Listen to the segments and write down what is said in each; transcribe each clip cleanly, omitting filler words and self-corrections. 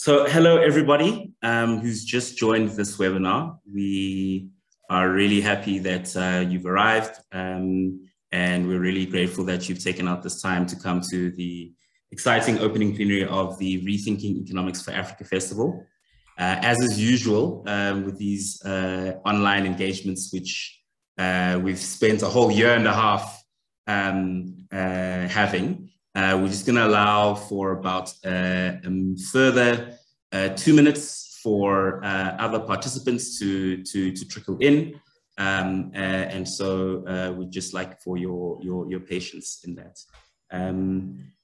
So hello, everybody who's just joined this webinar. We are really happy that you've arrived and we're really grateful that you've taken out this time to come to the exciting opening plenary of the Rethinking Economics for Africa Festival. As is usual with these online engagements, which we've spent a whole year and a half having, we're just going to allow for about further 2 minutes for other participants to trickle in, and so we'd just like for your patience in that.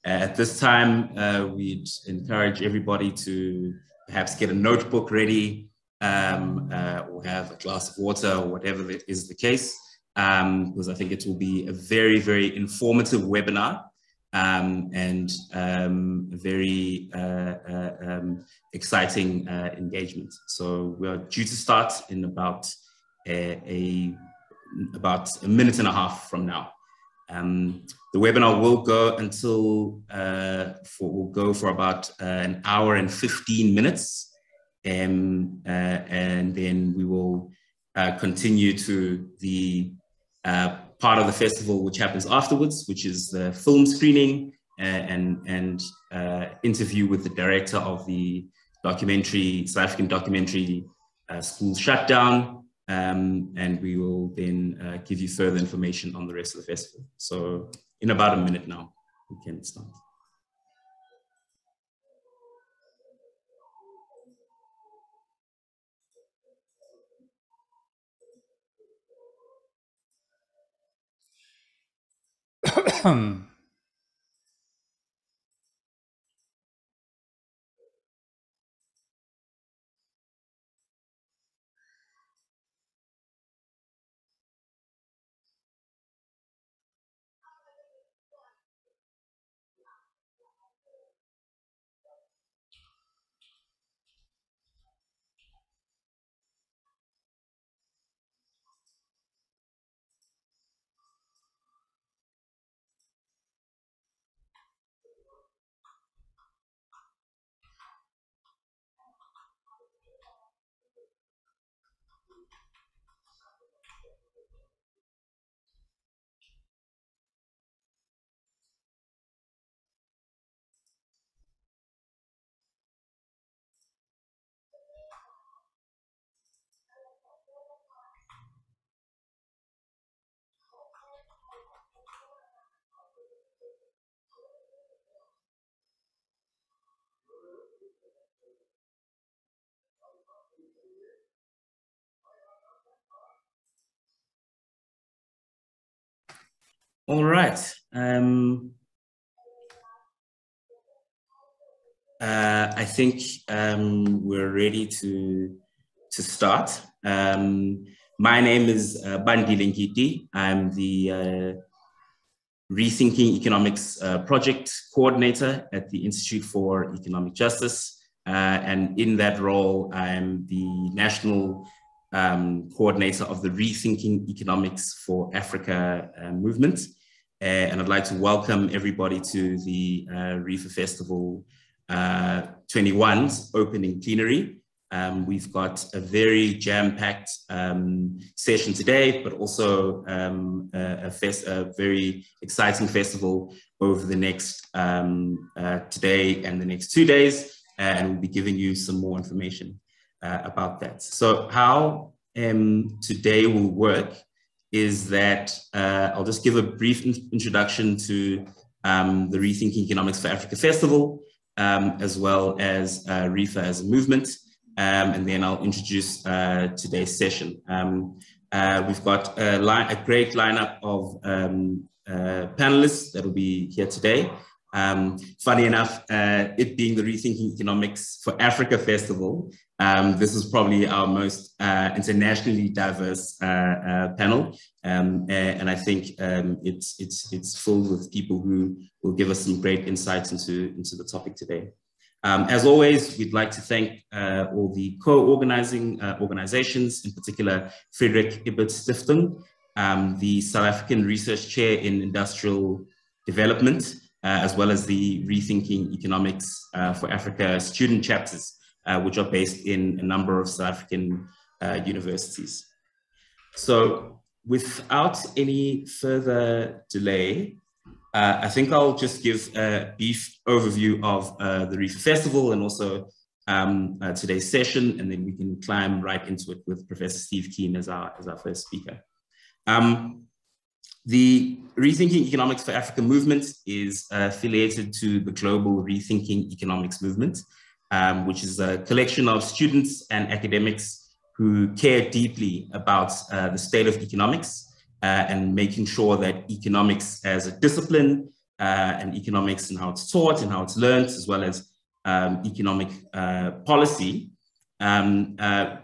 At this time, we'd encourage everybody to perhaps get a notebook ready, or have a glass of water, or whatever is the case, because I think it will be a very, very informative webinar. And very exciting engagement. So we are due to start in about a minute and a half from now. The webinar will go until will go for about an hour and 15 minutes, and then we will continue to the part of the festival which happens afterwards, which is the film screening and interview with the director of the documentary, South African documentary School Shutdown, and we will then give you further information on the rest of the festival. So in about a minute now, we can start. All right. I think we're ready to start. My name is Bandile Ngidi. I'm the Rethinking Economics project coordinator at the Institute for Economic Justice. And in that role, I'm the national coordinator of the Rethinking Economics for Africa movement. And I'd like to welcome everybody to the REFA Festival 21's opening plenary. We've got a very jam-packed session today, but also a very exciting festival over the next today and the next 2 days, and we'll be giving you some more information about that. So how today will work is that I'll just give a brief introduction to the Rethinking Economics for Africa Festival, as well as REFA as a movement, and then I'll introduce today's session. We've got a great lineup of panelists that will be here today. Funny enough, it being the Rethinking Economics for Africa Festival, this is probably our most internationally diverse panel, and I think it's filled with people who will give us some great insights into the topic today. As always, we'd like to thank all the co-organizing organizations, in particular Friedrich Ebert Stiftung, the South African Research Chair in Industrial Development, as well as the Rethinking Economics for Africa student chapters, which are based in a number of South African universities. So without any further delay, I think I'll just give a brief overview of the REFA Festival and also today's session, and then we can climb right into it with Professor Steve Keane as our first speaker. The Rethinking Economics for Africa movement is affiliated to the global Rethinking Economics movement, which is a collection of students and academics who care deeply about the state of economics and making sure that economics as a discipline and economics and how it's taught and how it's learned, as well as economic policy, they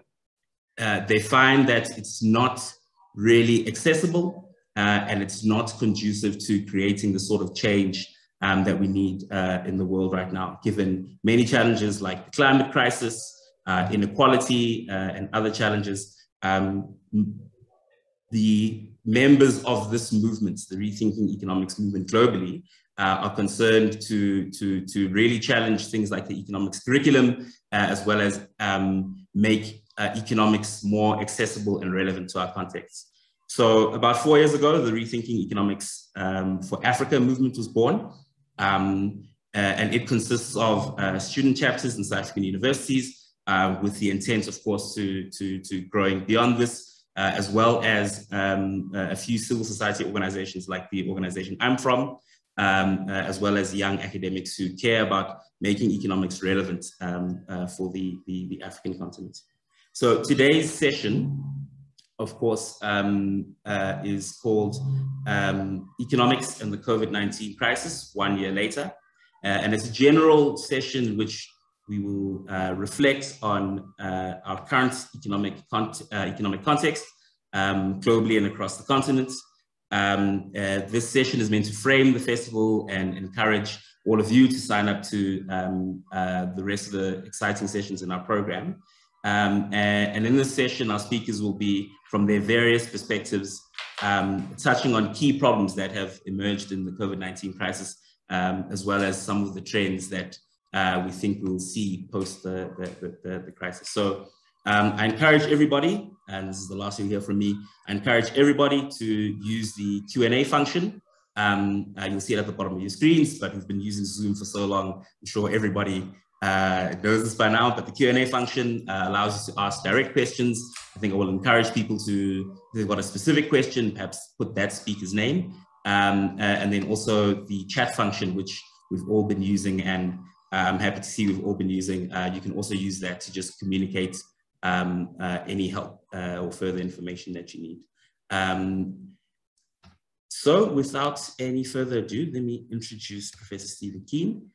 find that it's not really accessible and it's not conducive to creating the sort of change that we need in the world right now, given many challenges like the climate crisis, inequality, and other challenges. The members of this movement, the Rethinking Economics movement globally, are concerned to really challenge things like the economics curriculum, as well as make economics more accessible and relevant to our context. So about 4 years ago, the Rethinking Economics for Africa movement was born, and it consists of student chapters in South African universities, with the intent, of course, to growing beyond this, as well as a few civil society organizations like the organization I'm from, as well as young academics who care about making economics relevant for the African continent. So today's session, of course, is called Economics and the COVID-19 Crisis, 1 year later. And it's a general session in which we will reflect on our current economic context globally and across the continent. This session is meant to frame the festival and encourage all of you to sign up to the rest of the exciting sessions in our program. And in this session, our speakers will be from their various perspectives, touching on key problems that have emerged in the COVID-19 crisis, as well as some of the trends that we think we'll see post the crisis. So I encourage everybody, and this is the last you'll hear from me, I encourage everybody to use the Q&A function. You'll see it at the bottom of your screens, but we've been using Zoom for so long, I'm sure everybody knows this by now, but the Q&A function allows you to ask direct questions. I think I will encourage people to, if they've got a specific question, perhaps put that speaker's name. And then also the chat function, which we've all been using, and I'm happy to see we've all been using. You can also use that to just communicate any help or further information that you need. So without any further ado, let me introduce Professor Stephen Keane.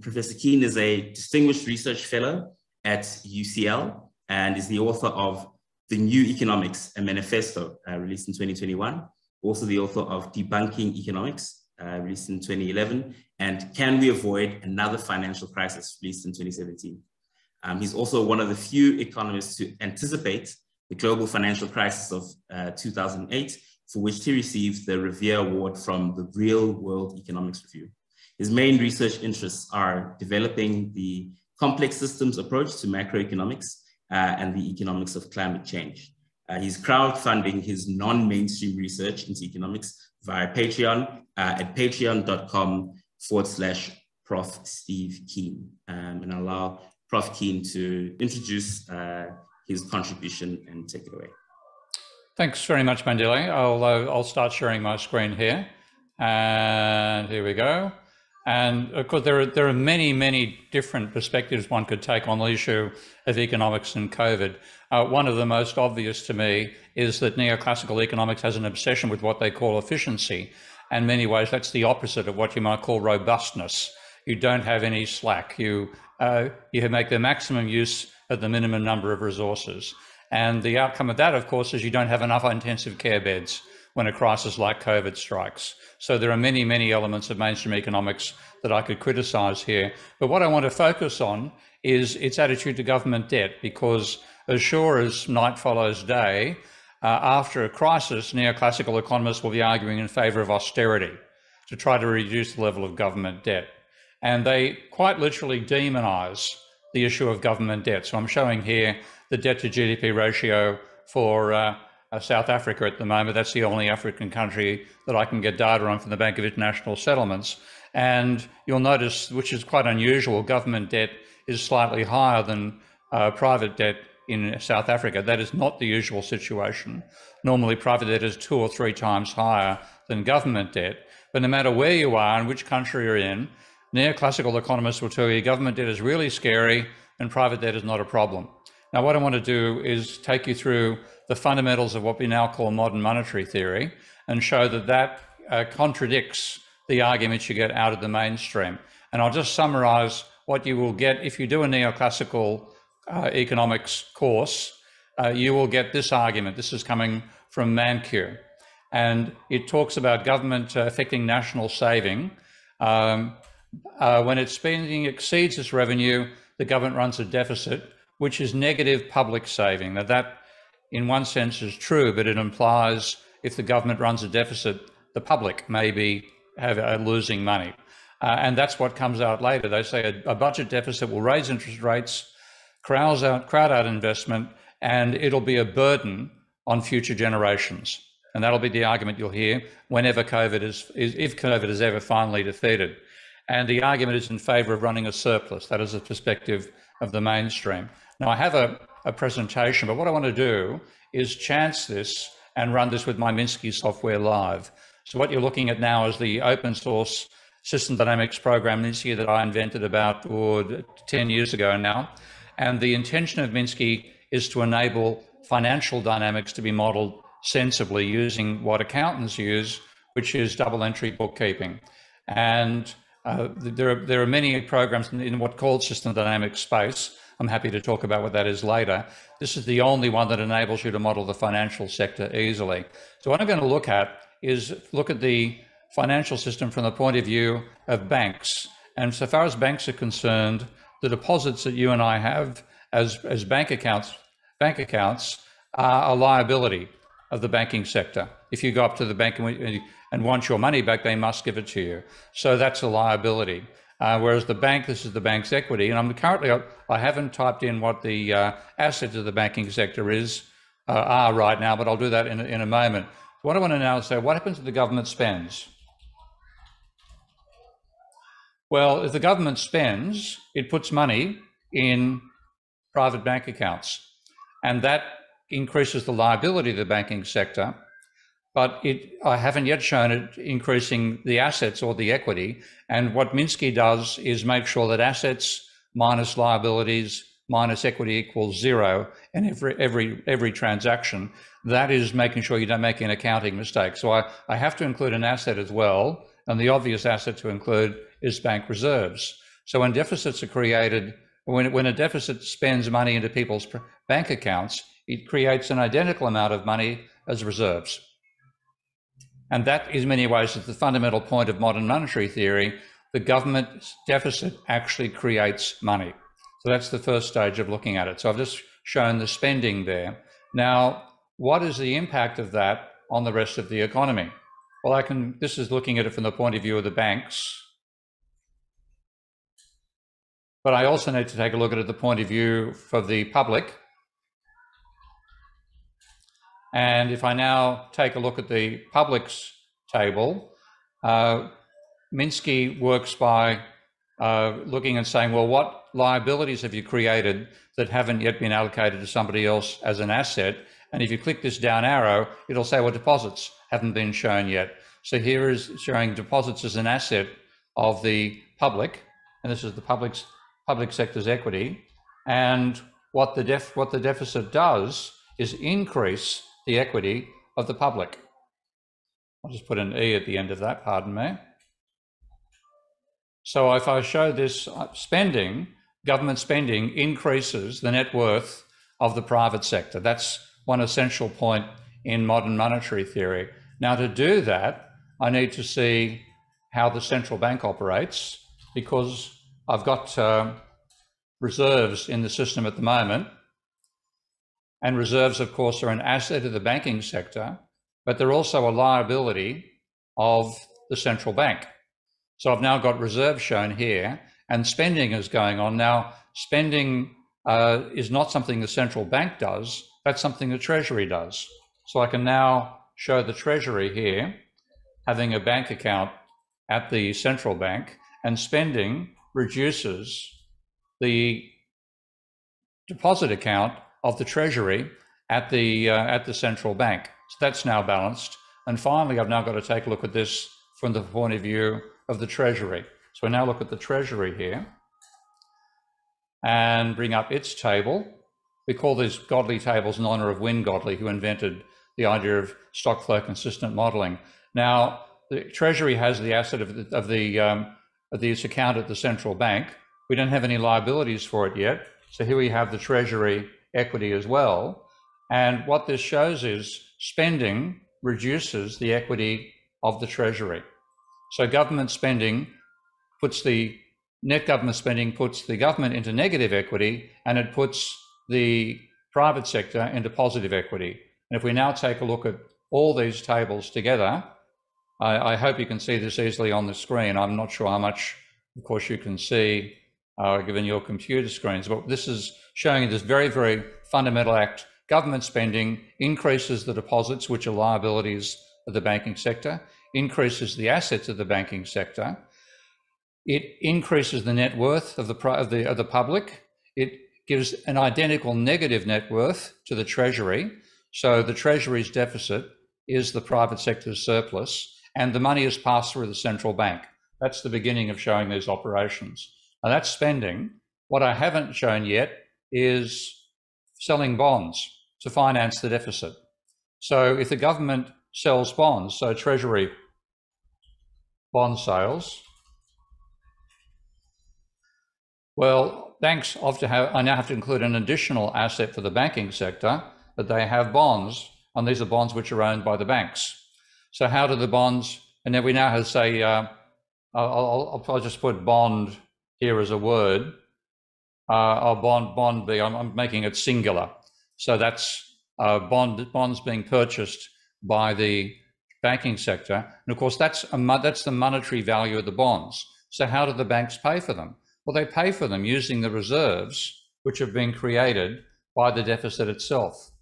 Professor Keane is a distinguished research fellow at UCL and is the author of The New Economics, a Manifesto, released in 2021. Also the author of Debunking Economics, released in 2011, and Can We Avoid Another Financial Crisis, released in 2017. He's also one of the few economists to anticipate the global financial crisis of 2008, for which he received the Revere Award from the Real World Economics Review. His main research interests are developing the complex systems approach to macroeconomics and the economics of climate change. He's crowdfunding his non-mainstream research into economics via Patreon at patreon.com/Prof Steve Keane. And I'll allow Prof Keane to introduce his contribution and take it away. Thanks very much, Mandile. I'll start sharing my screen here. And here we go. And of course, there are many, many different perspectives one could take on the issue of economics and COVID. One of the most obvious to me is that neoclassical economics has an obsession with what they call efficiency. And in many ways, that's the opposite of what you might call robustness. You don't have any slack. You make the maximum use of the minimum number of resources. And the outcome of that, of course, is you don't have enough intensive care beds when a crisis like COVID strikes. So there are many, many elements of mainstream economics that I could criticize here. But what I want to focus on is its attitude to government debt, because as sure as night follows day, after a crisis, neoclassical economists will be arguing in favor of austerity. to try to reduce the level of government debt. And they quite literally demonise the issue of government debt. So I'm showing here the debt to GDP ratio for South Africa at the moment. That's the only African country that I can get data on from the Bank of International Settlements. And you'll notice, which is quite unusual, government debt is slightly higher than private debt in South Africa. That is not the usual situation. Normally, private debt is 2 or 3 times higher than government debt. But no matter where you are and which country you're in, neoclassical economists will tell you government debt is really scary and private debt is not a problem. Now, what I want to do is take you through the fundamentals of what we now call modern monetary theory and show that that contradicts the arguments you get out of the mainstream. And I'll just summarise what you will get if you do a neoclassical economics course. You will get this argument. This is coming from Mankiw. And it talks about government affecting national saving. When its spending exceeds its revenue, the government runs a deficit, which is negative public saving. Now that, in one sense, is true, but it implies if the government runs a deficit, the public may have losing money. And that's what comes out later. They say a budget deficit will raise interest rates, crowd out investment, and it'll be a burden on future generations. And that'll be the argument you'll hear whenever COVID if COVID is ever finally defeated. And the argument is in favour of running a surplus. That is the perspective of the mainstream. Now, I have a presentation, but what I want to do is chance this and run this with my Minsky software live. So what you're looking at now is the open source system dynamics program Minsky that I invented about 10 years ago now. And the intention of Minsky is to enable financial dynamics to be modelled sensibly using what accountants use, which is double entry bookkeeping. And there are many programs in what's called system dynamics space. I'm happy to talk about what that is later. This is the only one that enables you to model the financial sector easily. So what I'm going to look at is look at the financial system from the point of view of banks. And so far as banks are concerned, the deposits that you and I have as bank accounts are a liability of the banking sector. If you go up to the bank and want your money back, they must give it to you. So that's a liability. Whereas the bank, this is the bank's equity. And I haven't typed in what the assets of the banking sector are right now, but I'll do that in a moment. What I want to now say, what happens if the government spends? Well, if the government spends, it puts money in private bank accounts, and that increases the liability of the banking sector, but I haven't yet shown it increasing the assets or the equity. And what Minsky does is make sure that assets minus liabilities minus equity equals 0 in every transaction. That is making sure you don't make an accounting mistake. So I have to include an asset as well, and the obvious asset to include is bank reserves. So when deficits are created, when a deficit spends money into people's bank accounts, it creates an identical amount of money as reserves. And that, in many ways, is the fundamental point of modern monetary theory. The government deficit actually creates money. So that's the first stage of looking at it. So I've just shown the spending there. Now, what is the impact of that on the rest of the economy? Well, this is looking at it from the point of view of the banks. But I also need to take a look at it the point of view for the public. And if I now take a look at the public's table, Minsky works by looking and saying, well, what liabilities have you created that haven't yet been allocated to somebody else as an asset? And if you click this down arrow, it'll say, well, deposits haven't been shown yet. So here is showing deposits as an asset of the public, and this is the public sector's equity. And what the deficit does is increase the equity of the public. I'll just put an E at the end of that, pardon me. So if I show this spending, government spending increases the net worth of the private sector. That's one essential point in modern monetary theory. Now, to do that, I need to see how the central bank operates, because I've got reserves in the system at the moment. And reserves, of course, are an asset of the banking sector, but they're also a liability of the central bank. So I've now got reserves shown here, and spending is going on. Now, spending is not something the central bank does, that's something the Treasury does. So I can now show the Treasury here having a bank account at the central bank, and spending reduces the deposit account of the Treasury at the central bank. So that's now balanced. And finally, I've now got to take a look at this from the point of view of the Treasury. So we now look at the Treasury here and bring up its table. We call these Godley tables in honour of Wynne Godley, who invented the idea of stock flow consistent modelling. Now, the Treasury has the asset of this account at the central bank. We don't have any liabilities for it yet. So here we have the Treasury equity as well. And what this shows is spending reduces the equity of the Treasury. So government spending puts the net government spending puts the government into negative equity, and it puts the private sector into positive equity. And if we now take a look at all these tables together, I hope you can see this easily on the screen. I'm not sure how much, of course, you can see given your computer screens, but this is showing you this very, very fundamental act. Government spending increases the deposits, which are liabilities of the banking sector, increases the assets of the banking sector. It increases the net worth of the public. It gives an identical negative net worth to the Treasury. So the Treasury's deficit is the private sector's surplus, and the money is passed through the central bank. That's the beginning of showing these operations. Now that's spending. What I haven't shown yet is selling bonds to finance the deficit. So if the government sells bonds, so Treasury bond sales, well, banks I now have to include an additional asset for the banking sector, that they have bonds, and these are bonds which are owned by the banks. So how do the bonds, and then we now have, say, I'll just put bond here as a word, bond B, I'm making it singular. So that's bonds being purchased by the banking sector. And of course, that's the monetary value of the bonds. So how do the banks pay for them? Well, they pay for them using the reserves which have been created by the deficit itself.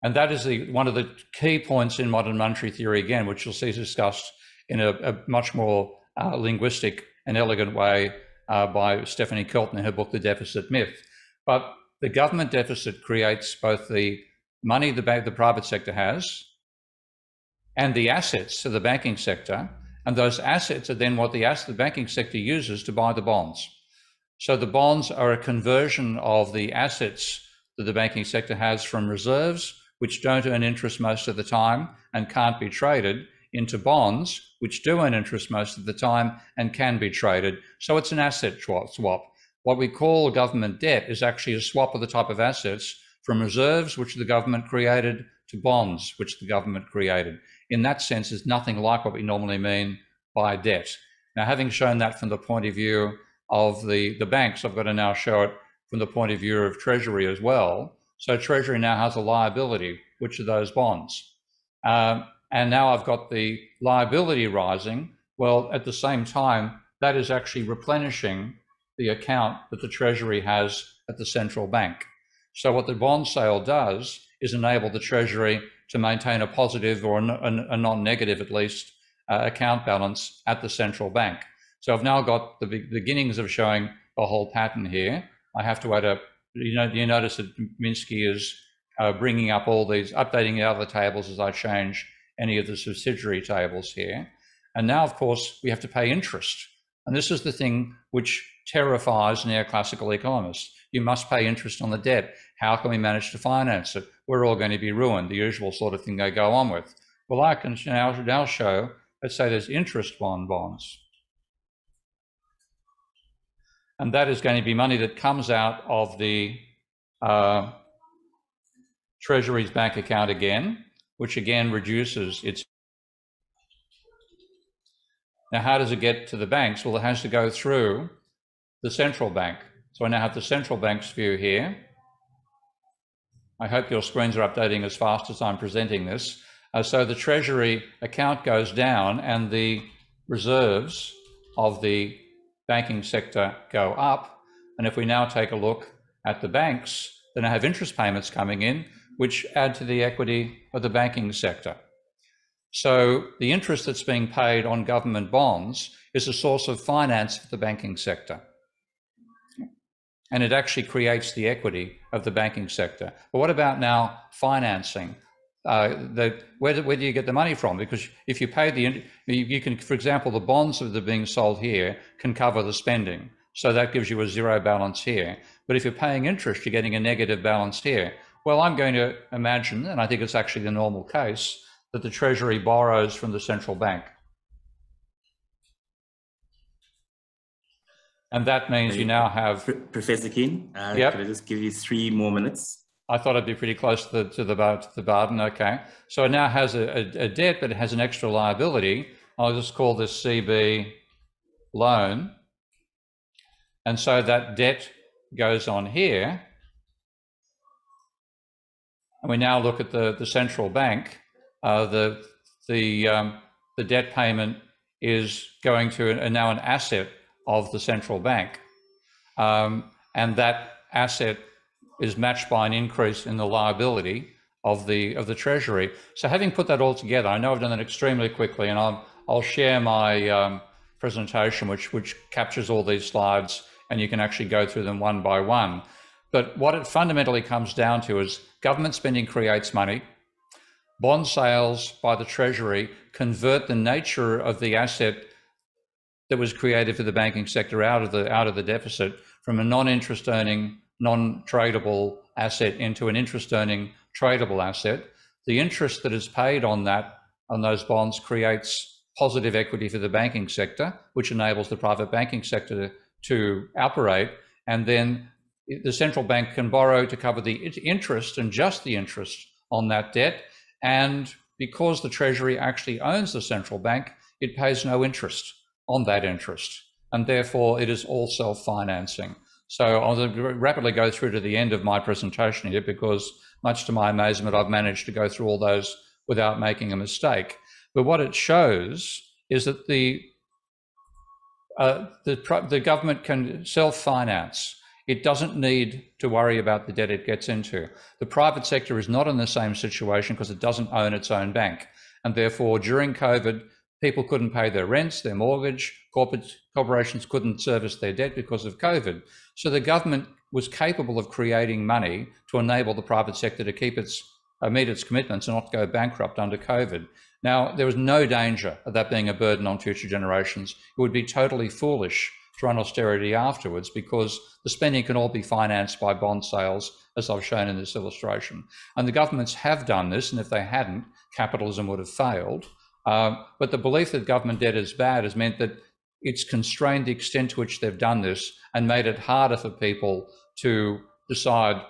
And that is one of the key points in modern monetary theory, again, which you'll see discussed in a much more linguistic and elegant way by Stephanie Kelton in her book, The Deficit Myth. But the government deficit creates both the money the private sector has and the assets of the banking sector. And those assets are then what the banking sector uses to buy the bonds. So the bonds are a conversion of the assets that the banking sector has from reserves, which don't earn interest most of the time and can't be traded, into bonds, which do earn interest most of the time and can be traded. So it's an asset swap. What we call government debt is actually a swap of the type of assets from reserves, which the government created, to bonds, which the government created. In that sense, is nothing like what we normally mean by debt. Now, having shown that from the point of view of the banks, I've got to now show it from the point of view of Treasury as well. So Treasury now has a liability, which are those bonds. And now I've got the liability rising. Well, at the same time, that is actually replenishing the account that the Treasury has at the central bank. So what the bond sale does is enable the Treasury to maintain a positive or a non-negative, at least, account balance at the central bank. So I've now got the beginnings of showing a whole pattern here. I have to add you notice that Minsky is bringing up all these, updating the other tables as I change any of the subsidiary tables here. And now, of course, we have to pay interest. And this is the thing which terrifies neoclassical economists. You must pay interest on the debt. How can we manage to finance it? We're all going to be ruined, the usual sort of thing they go on with. Well, I can now show, let's say there's interest on bonds. And that is going to be money that comes out of the Treasury's bank account again, which again reduces its. Now, how does it get to the banks? Well, it has to go through the central bank. So I now have the central bank's view here. I hope your screens are updating as fast as I'm presenting this. So the Treasury account goes down and the reserves of the banking sector go up. And if we now take a look at the banks, they now have interest payments coming in, which add to the equity of the banking sector. So the interest that's being paid on government bonds is a source of finance for the banking sector. And it actually creates the equity of the banking sector. But what about now financing? Where do you get the money from? Because if you pay you can, for example, the bonds that are being sold here can cover the spending. So that gives you a zero balance here. But if you're paying interest, you're getting a negative balance here. Well, I'm going to imagine, and I think it's actually the normal case, that the Treasury borrows from the central bank. And that means you now have... Professor Keane, yep. Can I just give you 3 more minutes? I thought I'd be pretty close to the bargain. Okay. So it now has a debt, but it has an extra liability. I'll just call this CB loan. And so that debt goes on here. And we now look at the central bank. The debt payment is going to now an asset of the central bank. And that asset is matched by an increase in the liability of the Treasury. So having put that all together, I know I've done that extremely quickly, and I'll share my presentation, which captures all these slides, and you can actually go through them one by one. But what it fundamentally comes down to is government spending creates money. Bond sales by the Treasury convert the nature of the asset that was created for the banking sector out of the deficit from a non-interest earning, non-tradable asset into an interest earning tradable asset. The interest that is paid on those bonds creates positive equity for the banking sector, which enables the private banking sector to operate. And then the central bank can borrow to cover the interest and just the interest on that debt. And because the Treasury actually owns the central bank, it pays no interest on that interest. And therefore it is all self-financing. So I'll rapidly go through to the end of my presentation here, because much to my amazement, I've managed to go through all those without making a mistake. But what it shows is that the government can self-finance. It doesn't need to worry about the debt it gets into. The private sector is not in the same situation because it doesn't own its own bank. And therefore, during COVID, people couldn't pay their rents, their mortgage, corporations couldn't service their debt because of COVID. So the government was capable of creating money to enable the private sector to keep meet its commitments and not go bankrupt under COVID. Now, there was no danger of that being a burden on future generations. It would be totally foolish to run austerity afterwards, because the spending can all be financed by bond sales, as I've shown in this illustration. And the governments have done this, and if they hadn't, capitalism would have failed. But the belief that government debt is bad has meant that it's constrained the extent to which they've done this and made it harder for people to decide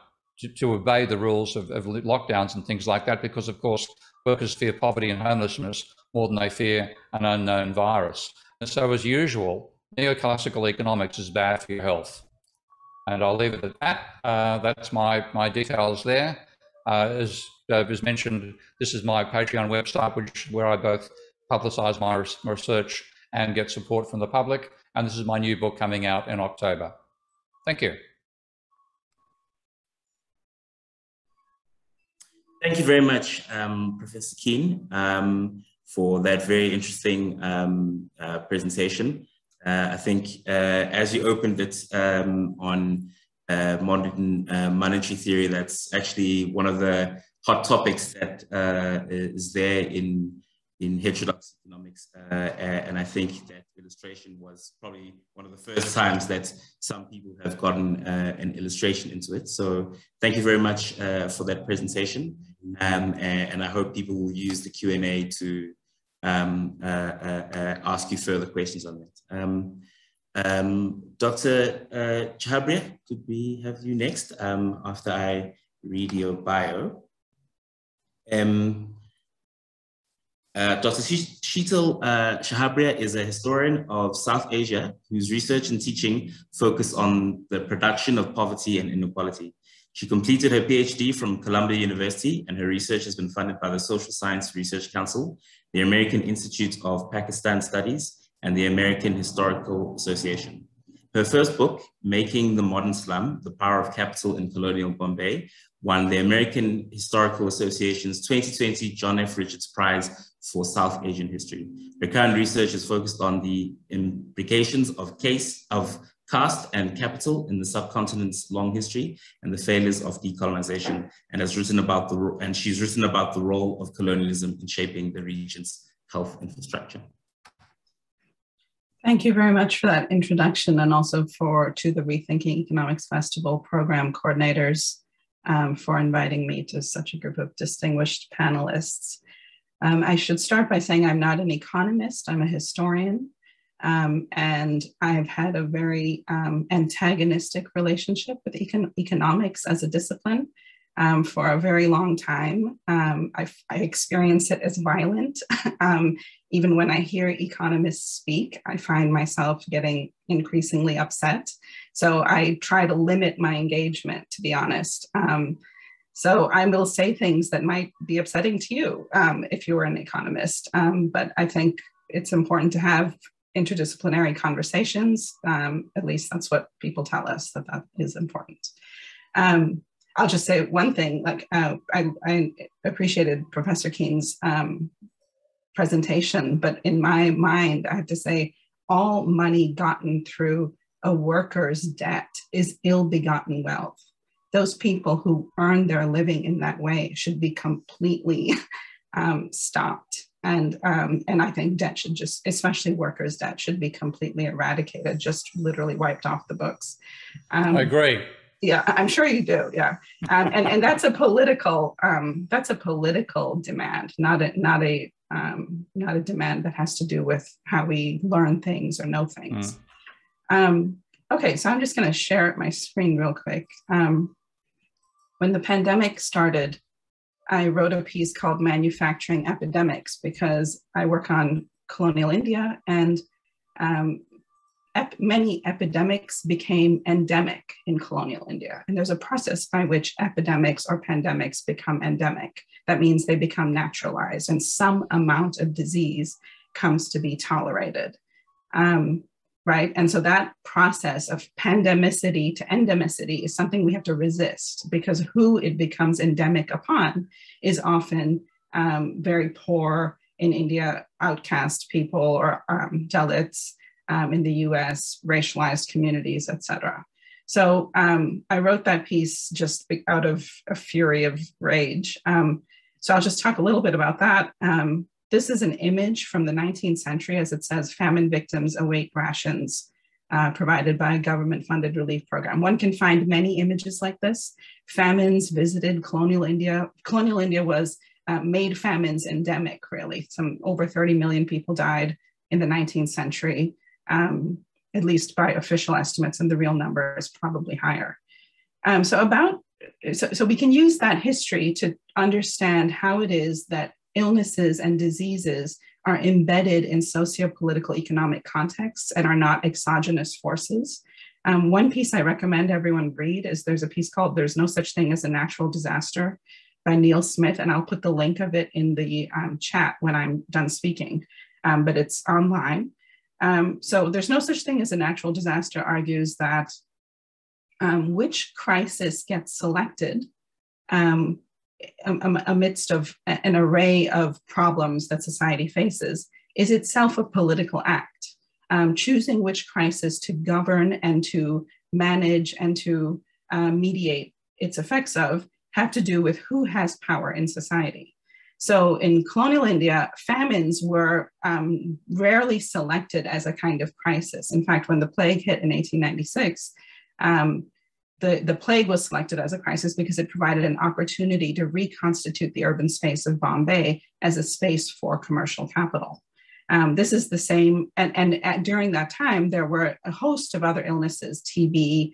to obey the rules of lockdowns and things like that, because, of course, workers fear poverty and homelessness more than they fear an unknown virus. And so, as usual, Neoclassical Economics is bad for your health. And I'll leave it at that. That's my details there. As was mentioned, this is my Patreon website, where I both publicise my research and get support from the public. And this is my new book coming out in October. Thank you. Thank you very much, Professor Keane, for that very interesting presentation. I think as you opened it on modern monetary theory, that's actually one of the hot topics that is there in heterodox economics. And I think that illustration was probably one of the first times that some people have gotten an illustration into it. So thank you very much for that presentation. And I hope people will use the Q&A to ask you further questions on that. Dr. Chhabria, could we have you next after I read your bio? Dr. Sheetal Chhabria is a historian of South Asia whose research and teaching focus on the production of poverty and inequality. She completed her PhD from Columbia University, and her research has been funded by the Social Science Research Council, the American Institute of Pakistan Studies, and the American Historical Association. Her first book, Making the Modern Slum, The Power of Capital in Colonial Bombay, won the American Historical Association's 2020 John F. Richards Prize for South Asian History. Her current research is focused on the implications of caste and capital in the subcontinent's long history and the failures of decolonization, and she's written about the role of colonialism in shaping the region's health infrastructure. Thank you very much for that introduction, and also to the Rethinking Economics Festival program coordinators for inviting me to such a group of distinguished panelists. I should start by saying I'm not an economist, I'm a historian. And I've had a very antagonistic relationship with economics as a discipline for a very long time. I experience it as violent. Even when I hear economists speak, I find myself getting increasingly upset. So I try to limit my engagement, to be honest. So I will say things that might be upsetting to you if you were an economist. But I think it's important to have interdisciplinary conversations. At least that's what people tell us, that is important. I'll just say one thing, like I appreciated Professor Keane's presentation, but in my mind, I have to say all money gotten through a worker's debt is ill-begotten wealth. Those people who earn their living in that way should be completely stopped. And I think debt should especially workers' debt, should be completely eradicated, just literally wiped off the books. I agree. Yeah, I'm sure you do. Yeah, and that's a political demand, not a demand that has to do with how we learn things or know things. Okay, so I'm just going to share my screen real quick. When the pandemic started, I wrote a piece called Manufacturing Epidemics because I work on colonial India, and many epidemics became endemic in colonial India. And there's a process by which epidemics or pandemics become endemic. That means they become naturalized and some amount of disease comes to be tolerated, right? And so that process of pandemicity to endemicity is something we have to resist, because who it becomes endemic upon is often very poor in India, outcast people, or Dalits, in the US, racialized communities, et cetera. So I wrote that piece just out of a fury of rage. So I'll just talk a little bit about that. This is an image from the 19th century, as it says, famine victims await rations provided by a government-funded relief program. One can find many images like this. Famines visited colonial India. Colonial India made famines endemic, really. Over 30 million people died in the 19th century. At least by official estimates, and the real number is probably higher. So we can use that history to understand how it is that illnesses and diseases are embedded in socio-political economic contexts and are not exogenous forces. One piece I recommend everyone read is there's a piece called There's No Such Thing as a Natural Disaster by Neil Smith, and I'll put the link of it in the chat when I'm done speaking, but it's online. So There's No Such Thing as a Natural Disaster argues that which crisis gets selected amidst of an array of problems that society faces is itself a political act. Choosing which crisis to govern and to manage and to mediate its effects of have to do with who has power in society. So in colonial India, famines were rarely selected as a kind of crisis. In fact, when the plague hit in 1896, the plague was selected as a crisis because it provided an opportunity to reconstitute the urban space of Bombay as a space for commercial capital. This is the same, and during that time, there were a host of other illnesses, TB,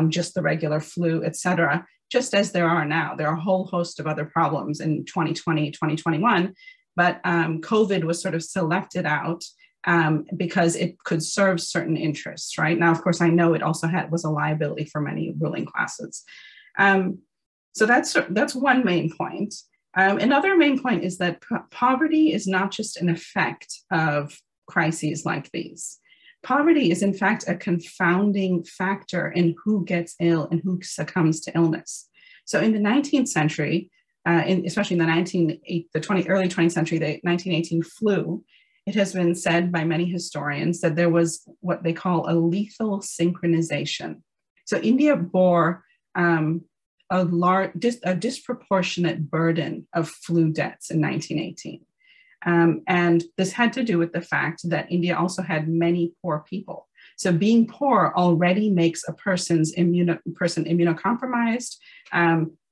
just the regular flu, et cetera, just as there are now. There are a whole host of other problems in 2020, 2021, but COVID was sort of selected out because it could serve certain interests, right? Now, of course, I know it also was a liability for many ruling classes. So that's one main point. Another main point is that poverty is not just an effect of crises like these. Poverty is in fact a confounding factor in who gets ill and who succumbs to illness. So in the 19th century, especially in the early 20th century, the 1918 flu, it has been said by many historians that there was what they call a lethal synchronization. So India bore a disproportionate burden of flu deaths in 1918. And this had to do with the fact that India also had many poor people. So being poor already makes a person immunocompromised,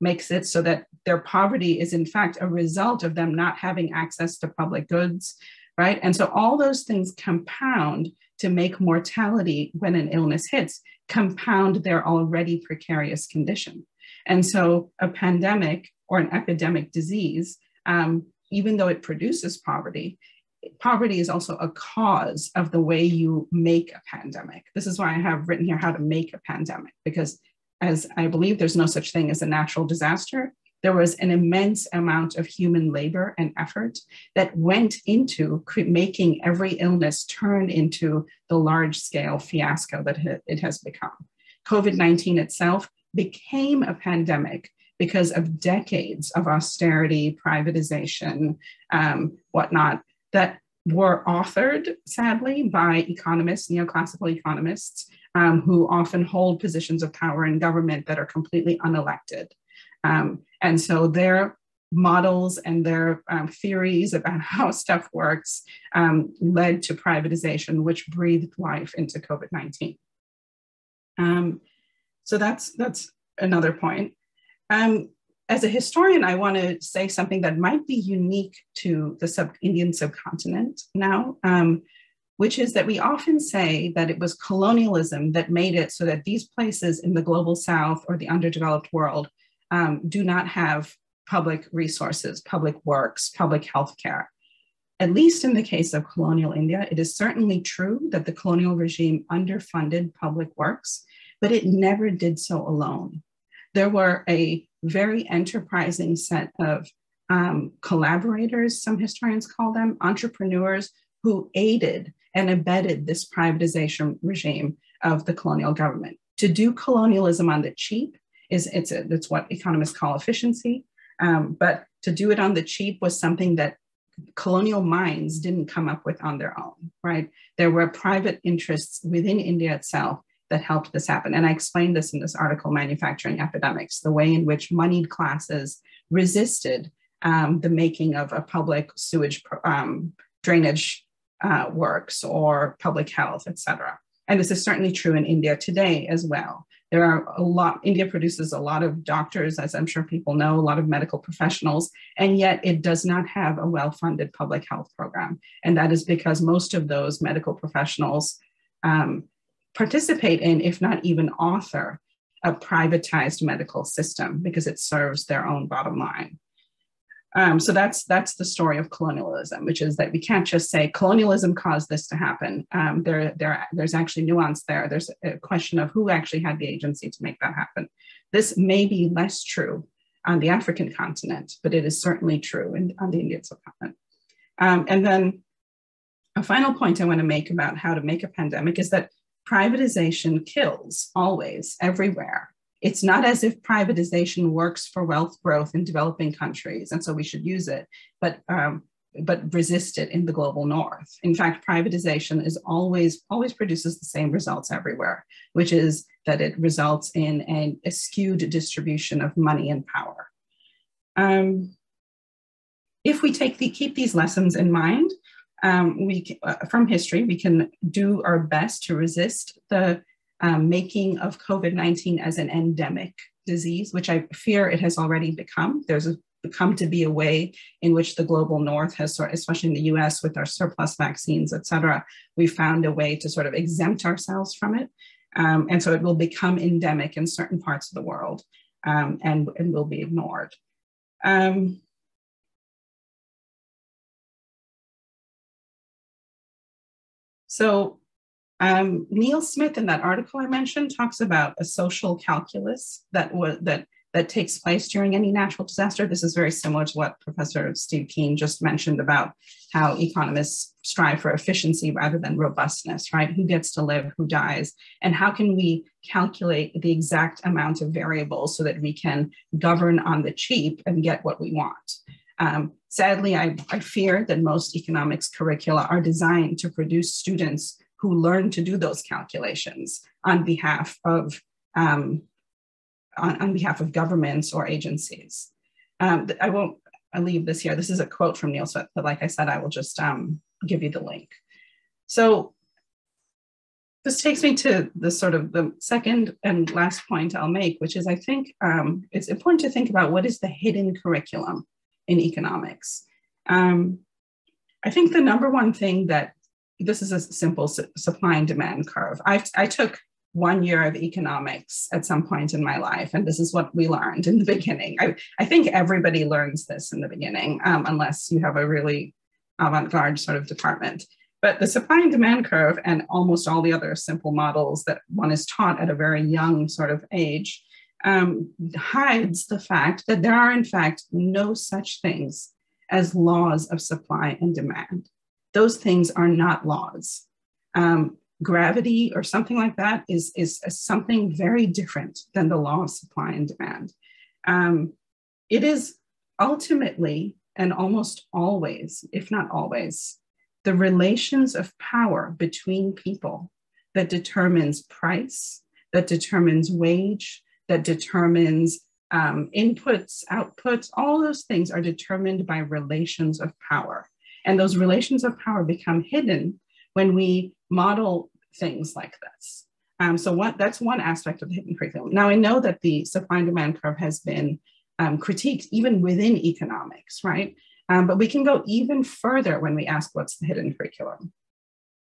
makes it so that their poverty is in fact a result of them not having access to public goods, right? And so all those things compound to make mortality when an illness hits, compound their already precarious condition. And so a pandemic or an epidemic disease, even though it produces poverty, poverty is also a cause of the way you make a pandemic. This is why I have written here how to make a pandemic, because as I believe there's no such thing as a natural disaster, there was an immense amount of human labor and effort that went into making every illness turn into the large-scale fiasco that it has become. COVID-19 itself became a pandemic because of decades of austerity, privatization, whatnot, that were authored, sadly, by economists, neoclassical economists, who often hold positions of power in government that are completely unelected. And so their models and their theories about how stuff works led to privatization, which breathed life into COVID-19. So that's another point. As a historian, I want to say something that might be unique to the Indian subcontinent now, which is that we often say that it was colonialism that made it so that these places in the global South or the underdeveloped world do not have public resources, public works, public healthcare. At least in the case of colonial India, it is certainly true that the colonial regime underfunded public works, but it never did so alone. There were a very enterprising set of collaborators, some historians call them, entrepreneurs who aided and abetted this privatization regime of the colonial government. To do colonialism on the cheap it's what economists call efficiency, but to do it on the cheap was something that colonial minds didn't come up with on their own, right? There were private interests within India itself that helped this happen. And I explained this in this article, Manufacturing Epidemics, the way in which moneyed classes resisted the making of a public sewage drainage works or public health, et cetera. And this is certainly true in India today as well. There are India produces a lot of doctors, as I'm sure people know, a lot of medical professionals, and yet it does not have a well-funded public health program. And that is because most of those medical professionals participate in, if not even author, a privatized medical system because it serves their own bottom line. So that's the story of colonialism, which is that we can't just say colonialism caused this to happen. There's actually nuance there. There's a question of who actually had the agency to make that happen. This may be less true on the African continent, but it is certainly true on the Indian subcontinent. And then a final point I want to make about how to make a pandemic is that privatization kills always, everywhere. It's not as if privatization works for wealth growth in developing countries, and so we should use it, but resist it in the global north. In fact, privatization is always produces the same results everywhere, which is that it results in a skewed distribution of money and power. If we keep these lessons in mind, from history, we can do our best to resist the making of COVID-19 as an endemic disease, which I fear it has already become. There's become to be a way in which the global north has, especially in the US with our surplus vaccines, et cetera, we found a way to sort of exempt ourselves from it. And so it will become endemic in certain parts of the world and will be ignored. So Neil Smith in that article I mentioned talks about a social calculus that that takes place during any natural disaster. This is very similar to what Professor Steve Keane just mentioned about how economists strive for efficiency rather than robustness, right? Who gets to live, who dies, and how can we calculate the exact amount of variables so that we can govern on the cheap and get what we want. Sadly, I fear that most economics curricula are designed to produce students who learn to do those calculations on behalf of governments or agencies. I'll leave this here. This is a quote from Neil Smith, but like I said, I will just give you the link. So this takes me to the sort of the second and last point I'll make, which is I think it's important to think about what is the hidden curriculum in economics. I think the number one thing that, this is a simple supply and demand curve. I took 1 year of economics at some point in my life, and this is what we learned in the beginning. I think everybody learns this in the beginning, unless you have a really avant-garde sort of department. But the supply and demand curve and almost all the other simple models that one is taught at a very young sort of age hides the fact that there are in fact no such things as laws of supply and demand. Those things are not laws. Gravity or something like that is something very different than the law of supply and demand. It is ultimately and almost always, if not always, the relations of power between people that determines price, that determines wage, that determines inputs, outputs. All those things are determined by relations of power. And those relations of power become hidden when we model things like this. That's one aspect of the hidden curriculum. Now I know that the supply and demand curve has been critiqued even within economics, right? But we can go even further when we ask what's the hidden curriculum.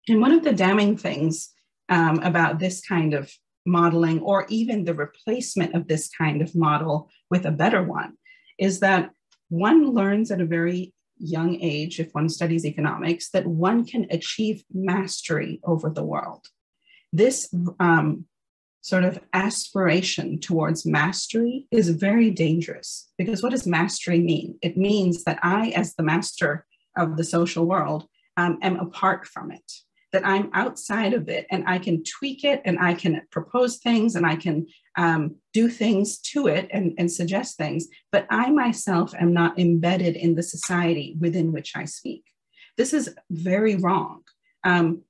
And one of the damning things about this kind of modeling, or even the replacement of this kind of model with a better one, is that one learns at a very young age, if one studies economics, that one can achieve mastery over the world. This sort of aspiration towards mastery is very dangerous, because what does mastery mean? It means that I, as the master of the social world, am apart from it, that I'm outside of it and I can tweak it and I can propose things and I can do things to it and suggest things, but I myself am not embedded in the society within which I speak. This is very wrong.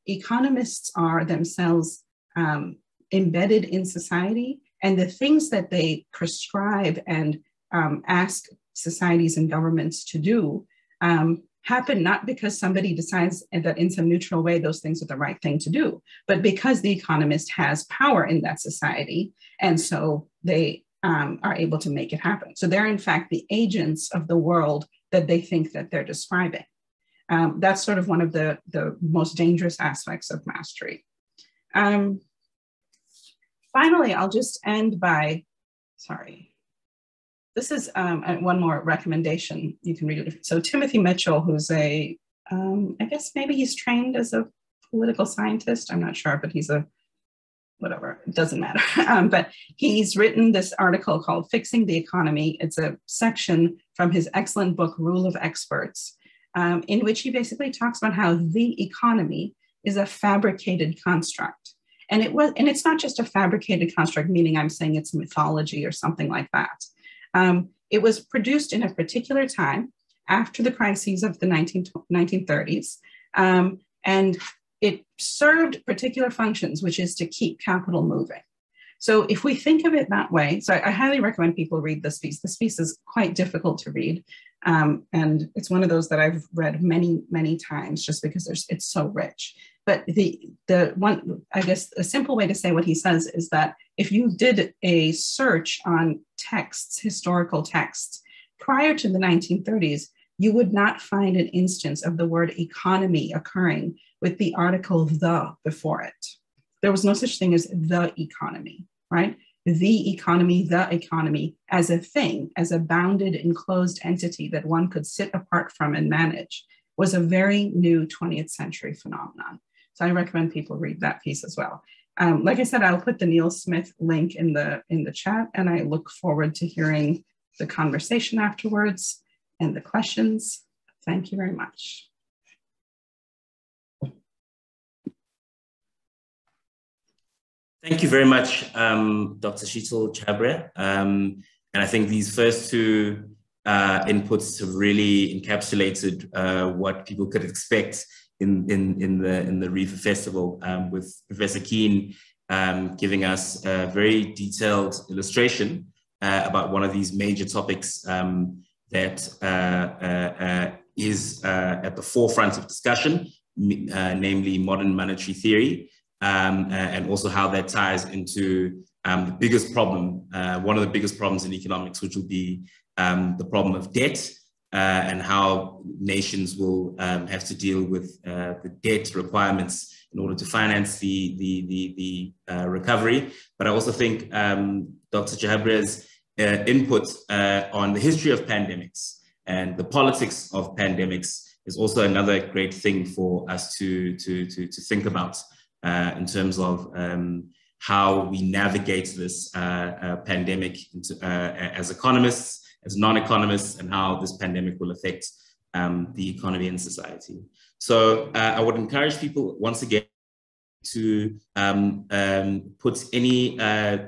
Economists are themselves embedded in society, and the things that they prescribe and ask societies and governments to do happen not because somebody decides that in some neutral way those things are the right thing to do, but because the economist has power in that society, and so they are able to make it happen. So they're in fact the agents of the world that they think that they're describing. That's sort of one of the most dangerous aspects of mastery. Finally, I'll just end by, this is one more recommendation. You can read it. So Timothy Mitchell, who's I guess maybe he's trained as a political scientist. I'm not sure, but he's whatever, it doesn't matter. But he's written this article called Fixing the Economy. It's a section from his excellent book, Rule of Experts, in which he basically talks about how the economy is a fabricated construct. And it's not just a fabricated construct, meaning I'm saying it's mythology or something like that. It was produced in a particular time after the crises of the 1930s, and it served particular functions, which is to keep capital moving. So if we think of it that way, so I highly recommend people read this piece. This piece is quite difficult to read, and it's one of those that I've read many, many times just because it's so rich. But the one, I guess, a simple way to say what he says is that if you did a search on texts, historical texts, prior to the 1930s, you would not find an instance of the word economy occurring with the article the before it. There was no such thing as the economy, right? The economy as a thing, as a bounded, enclosed entity that one could sit apart from and manage, was a very new 20th century phenomenon. So I recommend people read that piece as well. Like I said, I'll put the Neil Smith link in the chat, and I look forward to hearing the conversation afterwards and the questions. Thank you very much. Thank you very much, Dr. Sheetal Chhabria. And I think these first two inputs have really encapsulated what people could expect in the REFA Festival, with Professor Keane giving us a very detailed illustration about one of these major topics that is at the forefront of discussion, namely modern monetary theory. And also how that ties into the biggest problem, one of the biggest problems in economics, which will be the problem of debt, and how nations will have to deal with the debt requirements in order to finance the recovery. But I also think Dr. Chhabria's input on the history of pandemics and the politics of pandemics is also another great thing for us to think about. In terms of how we navigate this pandemic as economists, as non-economists, and how this pandemic will affect the economy and society. So I would encourage people once again to put any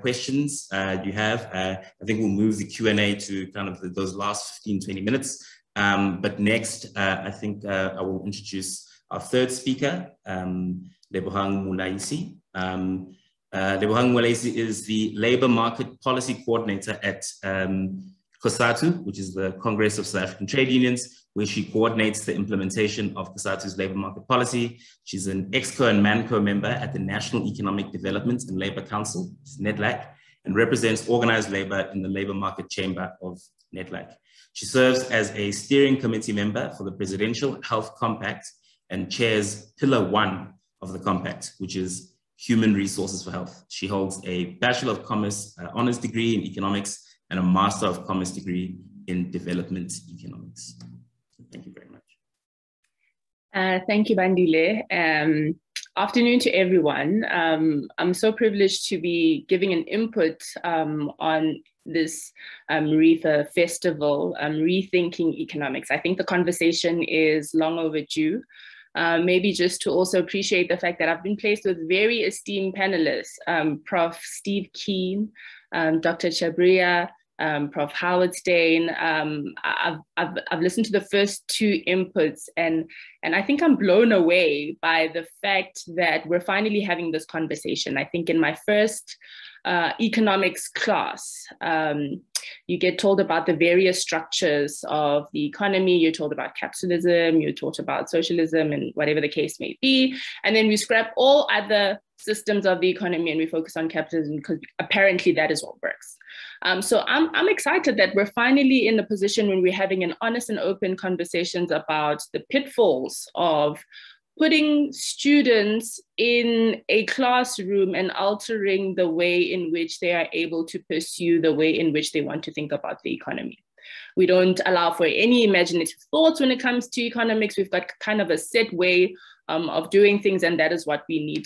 questions you have. I think we'll move the Q&A to kind of those last 15-20 minutes. But next, I think I will introduce our third speaker, Lebogang Mulaisi. Lebogang Mulaisi is the Labour Market Policy Coordinator at COSATU, which is the Congress of South African Trade Unions, where she coordinates the implementation of COSATU's labour market policy. She's an EXCO and MANCO member at the National Economic Development and Labour Council, NEDLAC, and represents organised labour in the Labour Market Chamber of NEDLAC. She serves as a steering committee member for the Presidential Health Compact and chairs Pillar 1 of the Compact, which is Human Resources for Health. She holds a Bachelor of Commerce honours degree in economics and a Master of Commerce degree in development economics. Thank you very much. Thank you, Bandile. Afternoon to everyone. I'm so privileged to be giving an input on this REFA Festival, Rethinking Economics. I think the conversation is long overdue. Maybe just to also appreciate the fact that I've been placed with very esteemed panelists, Prof. Steve Keane, Dr. Chhabria, Prof. Howard Stein. I've listened to the first two inputs, and I think I'm blown away by the fact that we're finally having this conversation. I think in my first economics class, you get told about the various structures of the economy, you're told about capitalism, you're taught about socialism, and whatever the case may be. And then we scrap all other systems of the economy and we focus on capitalism because apparently that is what works. So I'm excited that we're finally in a position when we're having an honest and open conversations about the pitfalls of putting students in a classroom and altering the way in which they are able to pursue the way in which they want to think about the economy. We don't allow for any imaginative thoughts when it comes to economics. We've got kind of a set way of doing things, and that is what we need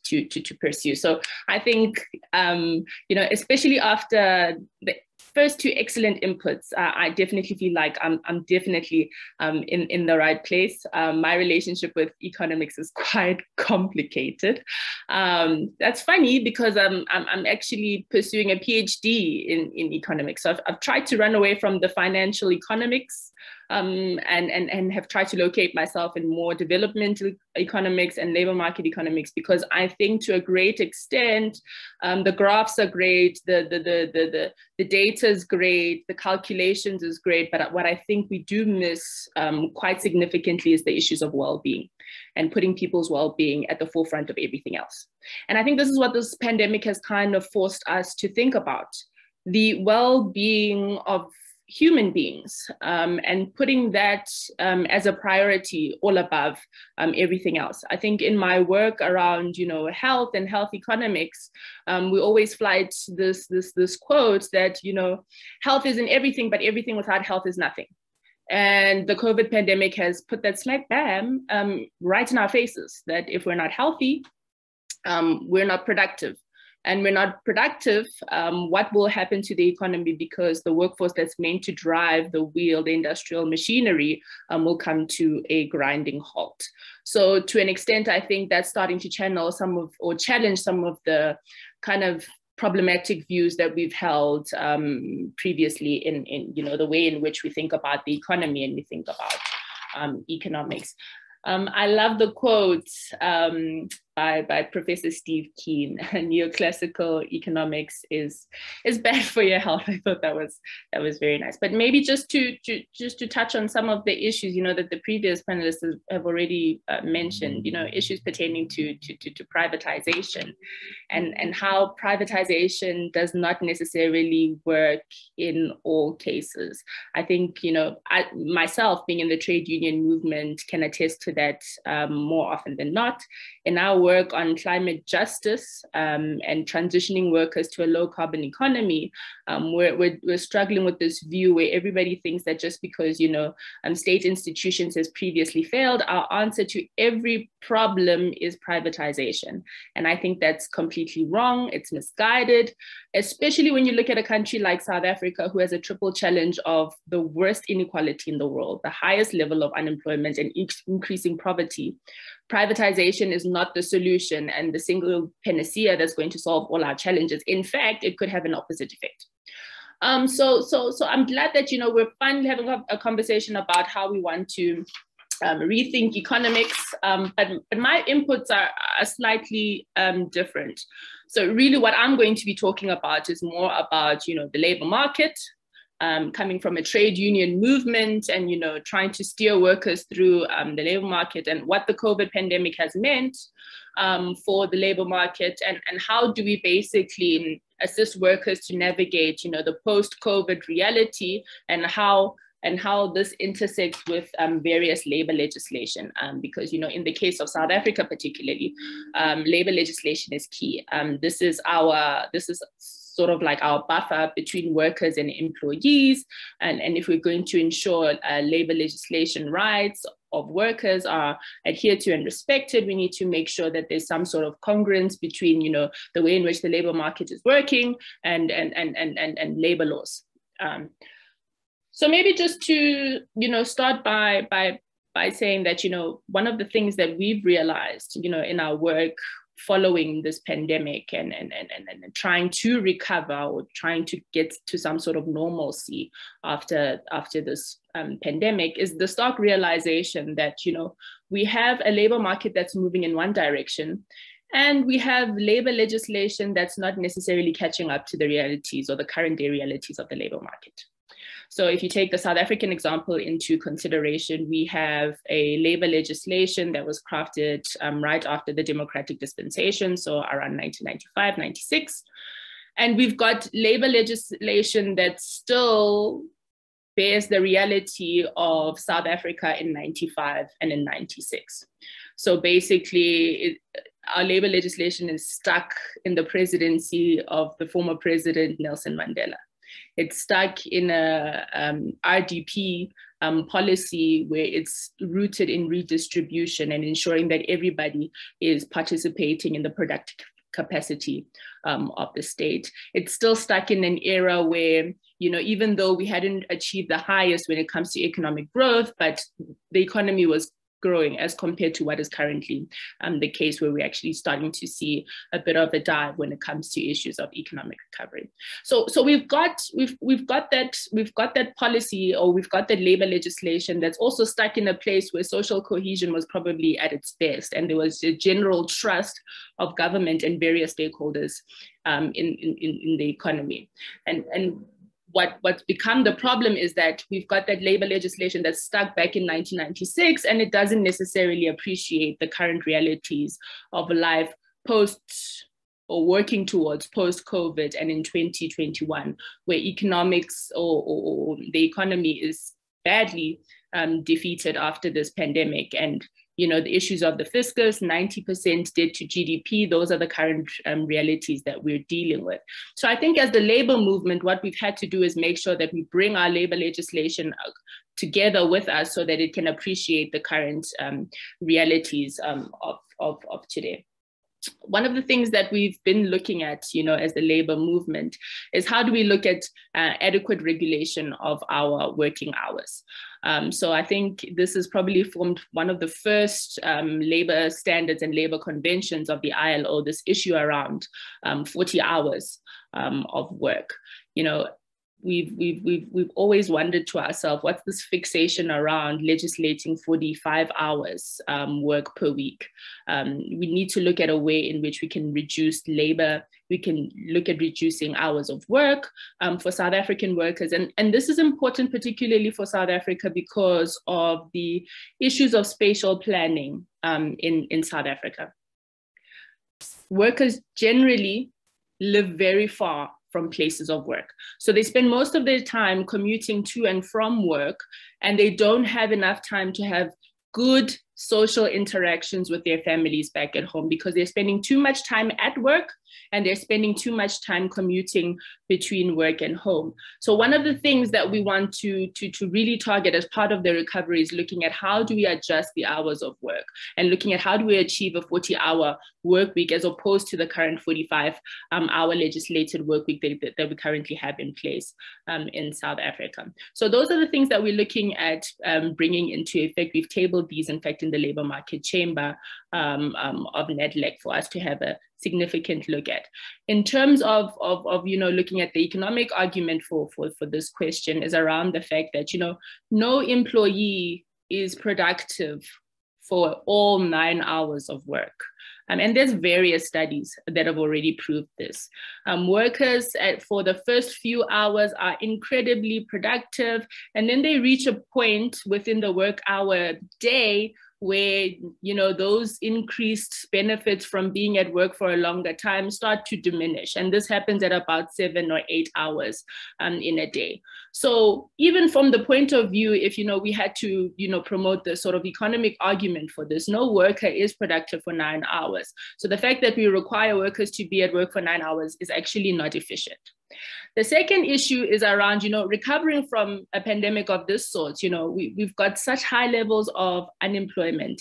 to pursue. So I think, especially after the first two excellent inputs, I definitely feel like I'm definitely in the right place. My relationship with economics is quite complicated. That's funny because I'm actually pursuing a PhD in economics. So I've tried to run away from the financial economics and have tried to locate myself in more developmental economics and labor market economics, because I think to a great extent, the graphs are great, the data is great, the calculations is great, but what I think we do miss quite significantly is the issues of well-being and putting people's well-being at the forefront of everything else. And I think this is what this pandemic has kind of forced us to think about, the well-being of human beings, and putting that as a priority all above everything else. I think in my work around, health and health economics, we always fly this quote that, health is in everything, but everything without health is nothing. And the COVID pandemic has put that smack bam right in our faces, that if we're not healthy, we're not productive. And we're not productive, what will happen to the economy, because the workforce that's meant to drive the wheel, the industrial machinery, will come to a grinding halt. So to an extent, I think that's starting to channel some of, or challenge some of the kind of problematic views that we've held previously in the way in which we think about the economy and we think about economics. I love the quote by Professor Steve Keane: "Neoclassical economics is bad for your health." I thought that was very nice. But maybe just to touch on some of the issues, that the previous panelists have already mentioned, issues pertaining to privatization, and how privatization does not necessarily work in all cases. I think, I myself, being in the trade union movement, can attest to that more often than not. In our work on climate justice and transitioning workers to a low carbon economy, we're struggling with this view where everybody thinks that just because, state institutions has previously failed, our answer to every problem is privatization. And I think that's completely wrong. It's misguided, especially when you look at a country like South Africa, who has a triple challenge of the worst inequality in the world, the highest level of unemployment, and increasing poverty. Privatization is not the solution and the single panacea that's going to solve all our challenges. In fact, it could have an opposite effect. So I'm glad that, we're finally having a conversation about how we want to rethink economics, but my inputs are slightly different. So really what I'm going to be talking about is more about, the labor market, coming from a trade union movement and, trying to steer workers through the labor market, and what the COVID pandemic has meant for the labor market, and how do we basically assist workers to navigate, the post-COVID reality, and how this intersects with various labor legislation, because, in the case of South Africa particularly, labor legislation is key. This is sort of like our buffer between workers and employees. And if we're going to ensure labor legislation rights of workers are adhered to and respected, we need to make sure that there's some sort of congruence between, the way in which the labor market is working and labor laws. So maybe just to, start by saying that, one of the things that we've realized, in our work following this pandemic and trying to recover, or trying to get to some sort of normalcy after this pandemic, is the stark realization that, we have a labor market that's moving in one direction, and we have labor legislation that's not necessarily catching up to the realities or the current day realities of the labor market. So if you take the South African example into consideration, we have a labor legislation that was crafted right after the democratic dispensation, so around 1995, 96. And we've got labor legislation that still bears the reality of South Africa in 95 and in 96. So basically, our labor legislation is stuck in the presidency of the former president, Nelson Mandela. It's stuck in a RDP policy where it's rooted in redistribution and ensuring that everybody is participating in the productive capacity of the state. It's still stuck in an era where, even though we hadn't achieved the highest when it comes to economic growth, but the economy was growing as compared to what is currently the case, where we're actually starting to see a bit of a dive when it comes to issues of economic recovery. So we've got that policy, or we've got that labor legislation that's also stuck in a place where social cohesion was probably at its best, and there was a general trust of government and various stakeholders in the economy. And what's become the problem is that we've got that labor legislation that's stuck back in 1996, and it doesn't necessarily appreciate the current realities of life post, or working towards post-COVID, and in 2021, where economics or the economy is badly defeated after this pandemic. And the issues of the fiscus, 90% debt to GDP, those are the current realities that we're dealing with. So I think as the labor movement, what we've had to do is make sure that we bring our labor legislation together with us so that it can appreciate the current realities of today. one of the things that we've been looking at, as the labor movement, is how do we look at adequate regulation of our working hours? So I think this has probably formed one of the first labor standards and labor conventions of the ILO, this issue around 40 hours of work. We've always wondered to ourselves, what's this fixation around legislating 45 hours work per week? We need to look at a way in which we can reduce labor. We can look at reducing hours of work for South African workers. And this is important, particularly for South Africa, because of the issues of spatial planning in South Africa. Workers generally live very far from places of work. So they spend most of their time commuting to and from work, and they don't have enough time to have good social interactions with their families back at home, because they're spending too much time at work and they're spending too much time commuting between work and home. So one of the things that we want to really target as part of the recovery is looking at how do we adjust the hours of work, and looking at how do we achieve a 40-hour work week as opposed to the current 45-hour legislated work week that we currently have in place in South Africa. So those are the things that we're looking at bringing into effect. We've tabled these, in fact, in the labor market chamber of NEDLEC for us to have a significant look at. In terms of looking at the economic argument for this question is around the fact that, no employee is productive for all 9 hours of work. And there's various studies that have already proved this. Workers for the first few hours are incredibly productive, and then they reach a point within the work hour day where those increased benefits from being at work for a longer time start to diminish. And this happens at about 7 or 8 hours in a day. So even from the point of view, if we had to promote the sort of economic argument for this, no worker is productive for 9 hours. So the fact that we require workers to be at work for 9 hours is actually not efficient. The second issue is around, recovering from a pandemic of this sort. We've got such high levels of unemployment.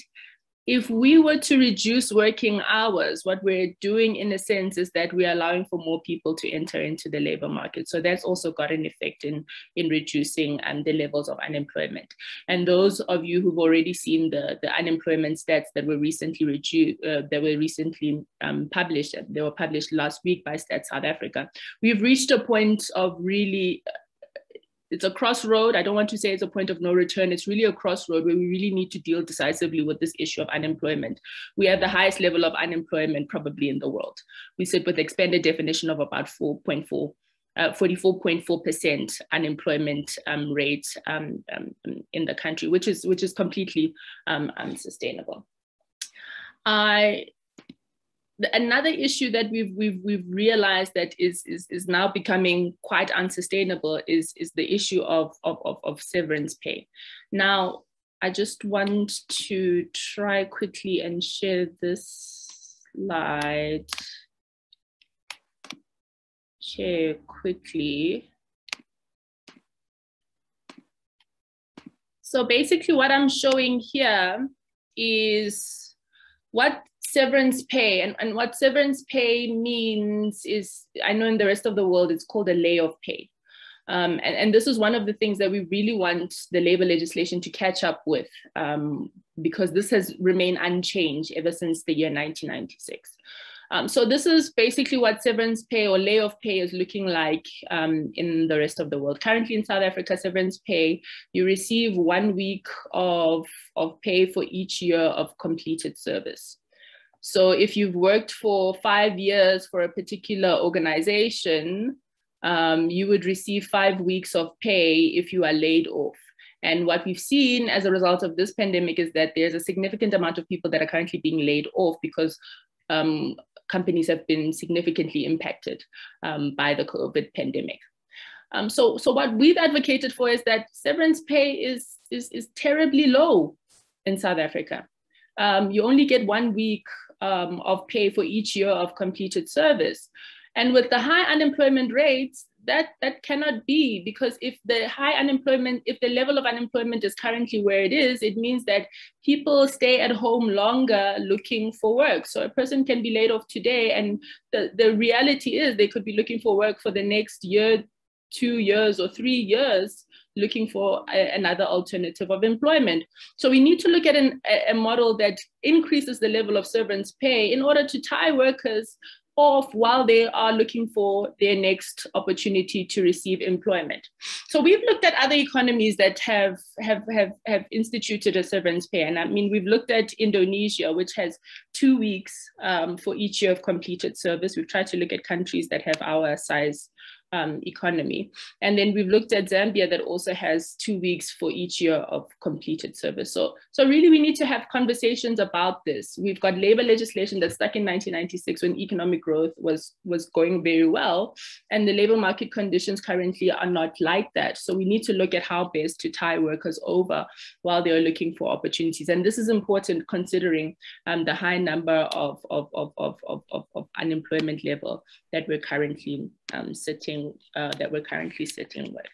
If we were to reduce working hours, what we're doing in a sense is that we're allowing for more people to enter into the labor market. So that's also got an effect in reducing the levels of unemployment. And those of you who've already seen the unemployment stats that were recently published, they were published last week by Stats South Africa. We've reached a point of really, it's a crossroad. I don't want to say it's a point of no return. It's really a crossroad where we really need to deal decisively with this issue of unemployment. We have the highest level of unemployment probably in the world. We sit with expanded definition of about 44.4% unemployment rate in the country, which is completely unsustainable. Another issue that we've realized that is now becoming quite unsustainable is the issue of severance pay. Now, I just want to try quickly and share this slide. Share quickly. So basically what I'm showing here is what severance pay, and what severance pay means is, I know in the rest of the world it's called a layoff pay. And this is one of the things that we really want the labor legislation to catch up with, because this has remained unchanged ever since the year 1996. So this is basically what severance pay or layoff pay is looking like in the rest of the world. Currently in South Africa, severance pay, you receive 1 week of pay for each year of completed service. So if you've worked for 5 years for a particular organization, you would receive 5 weeks of pay if you are laid off. And what we've seen as a result of this pandemic is that there's a significant amount of people that are currently being laid off because companies have been significantly impacted by the COVID pandemic. So what we've advocated for is that severance pay is terribly low in South Africa. You only get 1 week of pay for each year of completed service. And with the high unemployment rates, that cannot be, because if the if the level of unemployment is currently where it is, it means that people stay at home longer looking for work. So a person can be laid off today, and the reality is they could be looking for work for the next year, 2 years, or 3 years, looking for another alternative of employment. So we need to look at a model that increases the level of severance pay in order to tie workers off while they are looking for their next opportunity to receive employment. So we've looked at other economies that have instituted a severance pay. And I mean, we've looked at Indonesia, which has 2 weeks for each year of completed service. We've tried to look at countries that have our size economy. And then we've looked at Zambia, that also has 2 weeks for each year of completed service. So really we need to have conversations about this. We've got labor legislation that stuck in 1996 when economic growth was going very well, and the labor market conditions currently are not like that. So we need to look at how best to tie workers over while they're looking for opportunities. And this is important considering the high number of unemployment level that we're currently sitting with.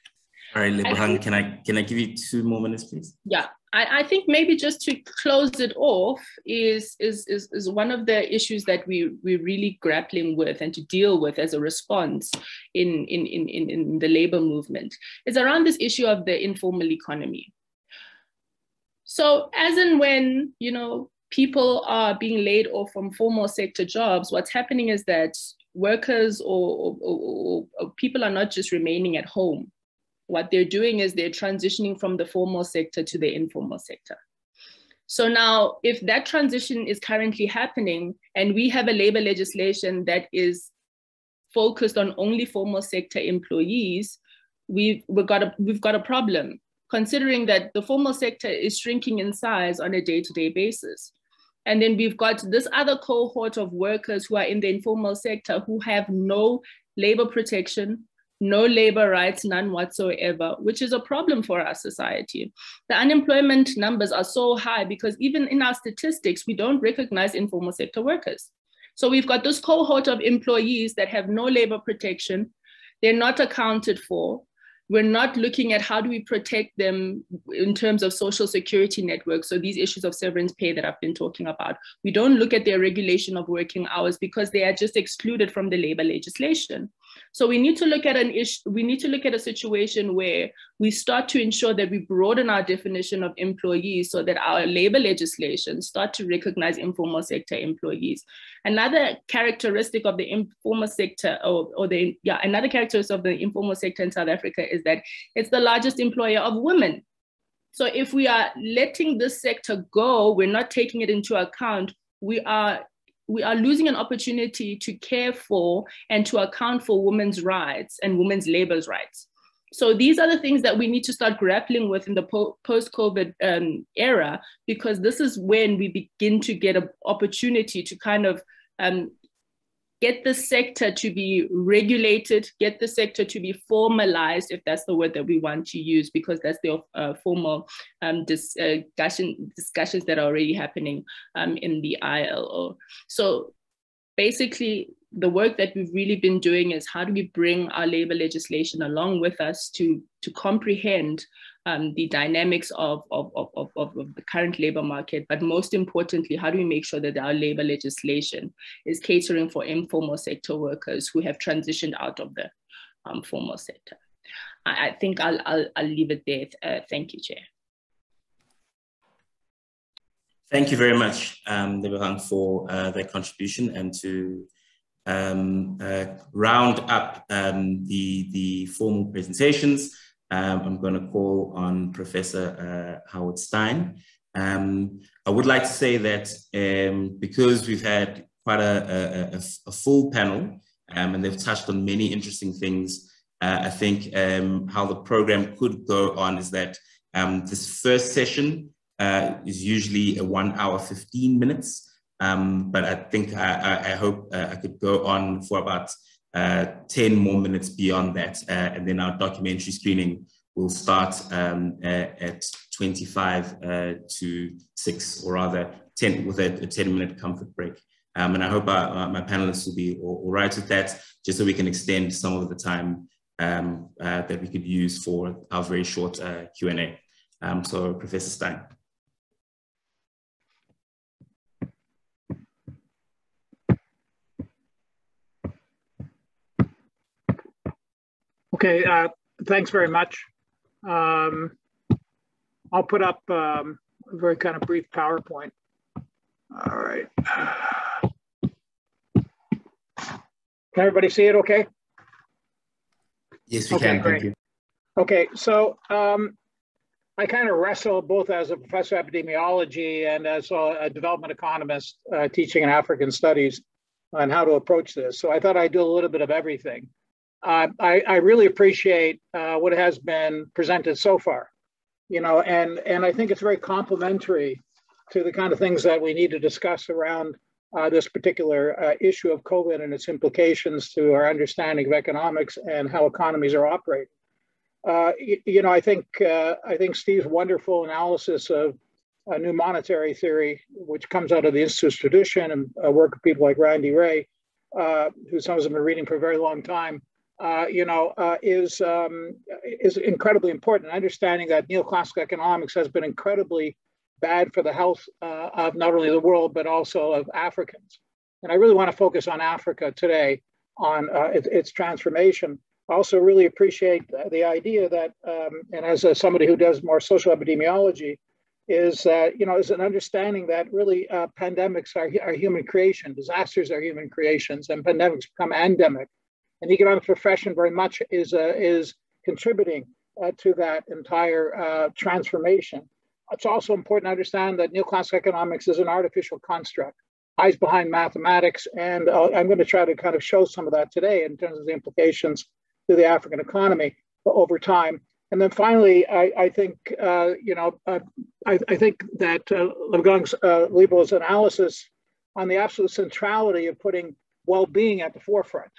All right, Lebogang, can I give you 2 more minutes, please? Yeah, I think maybe just to close it off is one of the issues that we're really grappling with and to deal with as a response in the labor movement is around this issue of the informal economy. So as and when, people are being laid off from formal sector jobs, what's happening is that workers or people are not just remaining at home. What they're doing is they're transitioning from the formal sector to the informal sector. So now, if that transition is currently happening and we have a labor legislation that is focused on only formal sector employees, we've got a problem, considering that the formal sector is shrinking in size on a day-to-day basis. And then we've got this other cohort of workers who are in the informal sector who have no labor protection, no labor rights, none whatsoever, which is a problem for our society. The unemployment numbers are so high because even in our statistics, we don't recognize informal sector workers. So we've got this cohort of employees that have no labor protection. They're not accounted for. We're not looking at how do we protect them in terms of social security networks. So these issues of severance pay that I've been talking about, we don't look at their regulation of working hours because they are just excluded from the labor legislation. So we need to look at a situation where we start to ensure that we broaden our definition of employees so that our labor legislation start to recognize informal sector employees. Another characteristic of the informal sector, another characteristic of the informal sector in South Africa is that it's the largest employer of women. So if we are letting this sector go, we're not taking it into account, we are losing an opportunity to care for and to account for women's rights and women's labor's rights. So these are the things that we need to start grappling with in the post-COVID era, because this is when we begin to get an opportunity to kind of get the sector to be regulated, get the sector to be formalized, if that's the word that we want to use, because that's the formal discussions that are already happening in the ILO. So basically, the work that we've really been doing is how do we bring our labor legislation along with us to comprehend the dynamics of the current labor market, but most importantly, how do we make sure that our labor legislation is catering for informal sector workers who have transitioned out of the formal sector? I think I'll leave it there. Thank you, Chair. Thank you very much, Lebogang, for that contribution, and to round up the formal presentations. I'm going to call on Professor Howard Stein. I would like to say that because we've had quite a full panel and they've touched on many interesting things, I think how the program could go on is that this first session is usually a 1 hour, 15 minutes. But I think I hope I could go on for about 10 more minutes beyond that. And then our documentary screening will start at 25 to 6, or rather 10, with a 10-minute comfort break. And I hope my panelists will be all right with that, just so we can extend some of the time that we could use for our very short Q&A. So Professor Stein. Okay, thanks very much. I'll put up a very kind of brief PowerPoint. All right. Can everybody see it okay? Yes, we can. Great. Thank you. Okay, so I kind of wrestle both as a professor of epidemiology and as a development economist teaching in African studies on how to approach this. So I thought I'd do a little bit of everything. I really appreciate what has been presented so far, you know, and I think it's very complementary to the kind of things that we need to discuss around this particular issue of COVID and its implications to our understanding of economics and how economies are operating. You know, I think Steve's wonderful analysis of a new monetary theory, which comes out of the Institute's tradition and work of people like Randy Ray, who some of us have been reading for a very long time, you know, is incredibly important. Understanding that neoclassical economics has been incredibly bad for the health of not only the world, but also of Africans. And I really want to focus on Africa today, on its transformation. I also really appreciate the idea that, and as somebody who does more social epidemiology, is that, you know, is an understanding that really pandemics are human creation, disasters are human creations, and pandemics become endemic. And the economic profession very much is contributing to that entire transformation. It's also important to understand that neoclassical economics is an artificial construct, hides behind mathematics, and I'm going to try to kind of show some of that today in terms of the implications to the African economy over time. And then finally, I think, you know, I think that Lebogang's analysis on the absolute centrality of putting well-being at the forefront.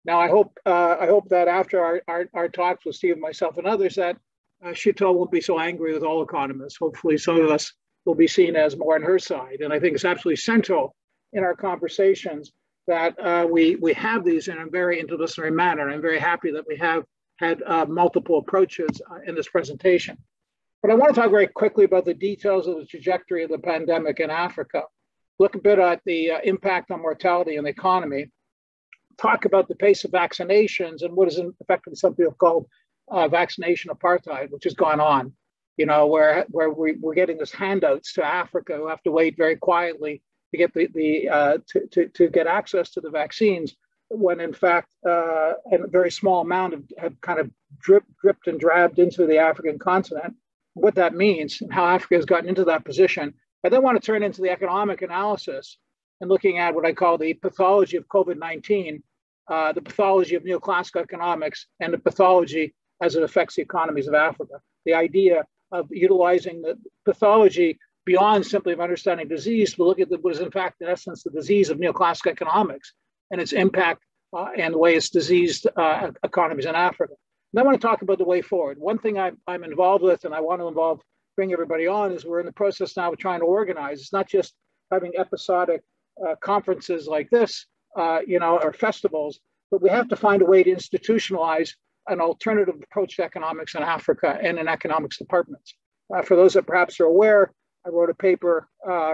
Now, I hope that after our talks with Steve, myself, and others, that Sheetal won't be so angry with all economists. Hopefully, some of us will be seen as more on her side. And I think it's absolutely central in our conversations that we have these in a very interdisciplinary manner. I'm very happy that we have had multiple approaches in this presentation. But I want to talk very quickly about the details of the trajectory of the pandemic in Africa, look a bit at the impact on mortality and the economy, talk about the pace of vaccinations and what is effectively something called vaccination apartheid, which has gone on, you know, where we're getting these handouts to Africa who have to wait very quietly to get to get access to the vaccines, when in fact a very small amount have kind of dripped and drabbed into the African continent. What that means and how Africa has gotten into that position. I then want to turn into the economic analysis and looking at what I call the pathology of COVID-19, the pathology of neoclassical economics, and the pathology as it affects the economies of Africa. The idea of utilizing the pathology beyond simply of understanding disease to look at what is in fact, in essence, the disease of neoclassical economics and its impact and the way it's diseased economies in Africa. And I want to talk about the way forward. One thing I'm involved with, and I want to bring everybody on, is we're in the process now of trying to organize. It's not just having episodic conferences like this, you know, or festivals, but we have to find a way to institutionalize an alternative approach to economics in Africa and in economics departments. For those that perhaps are aware, I wrote a paper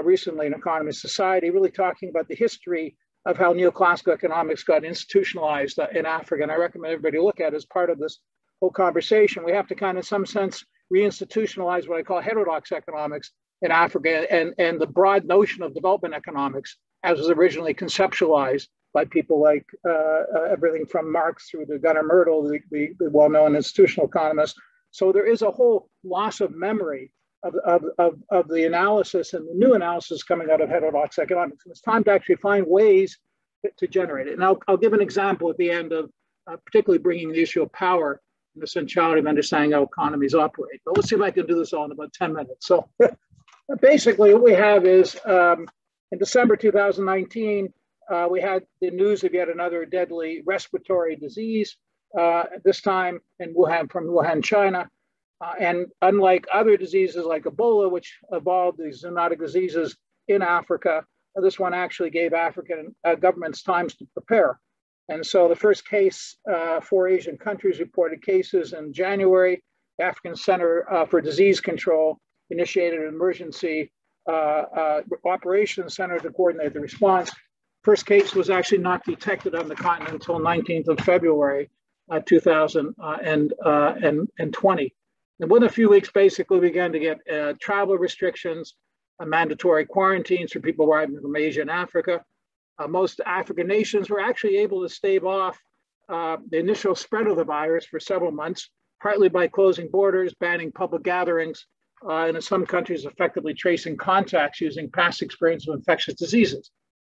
recently in Economy Society, really talking about the history of how neoclassical economics got institutionalized in Africa. And I recommend everybody look at it as part of this whole conversation. We have to kind of, in some sense, reinstitutionalize what I call heterodox economics in Africa and the broad notion of development economics as was originally conceptualized by people like everything from Marx through to Gunnar Myrdal, the well-known institutional economist. So there is a whole loss of memory of the analysis and the new analysis coming out of heterodox economics. And it's time to actually find ways to generate it. And I'll give an example at the end of particularly bringing the issue of power and the centrality of understanding how economies operate. But let's see if I can do this all in about 10 minutes. So basically what we have is in December 2019, we had the news of yet another deadly respiratory disease, this time in Wuhan, from Wuhan, China. And unlike other diseases like Ebola, which evolved these zoonotic diseases in Africa, this one actually gave African governments times to prepare. And so the first case, 4 Asian countries reported cases in January. The African Center for Disease Control initiated an emergency operations center to coordinate the response. First case was actually not detected on the continent until 19th of February, 2020. And within a few weeks, basically, we began to get travel restrictions, mandatory quarantines for people arriving from Asia and Africa. Most African nations were actually able to stave off the initial spread of the virus for several months, partly by closing borders, banning public gatherings, and in some countries effectively tracing contacts using past experience of infectious diseases.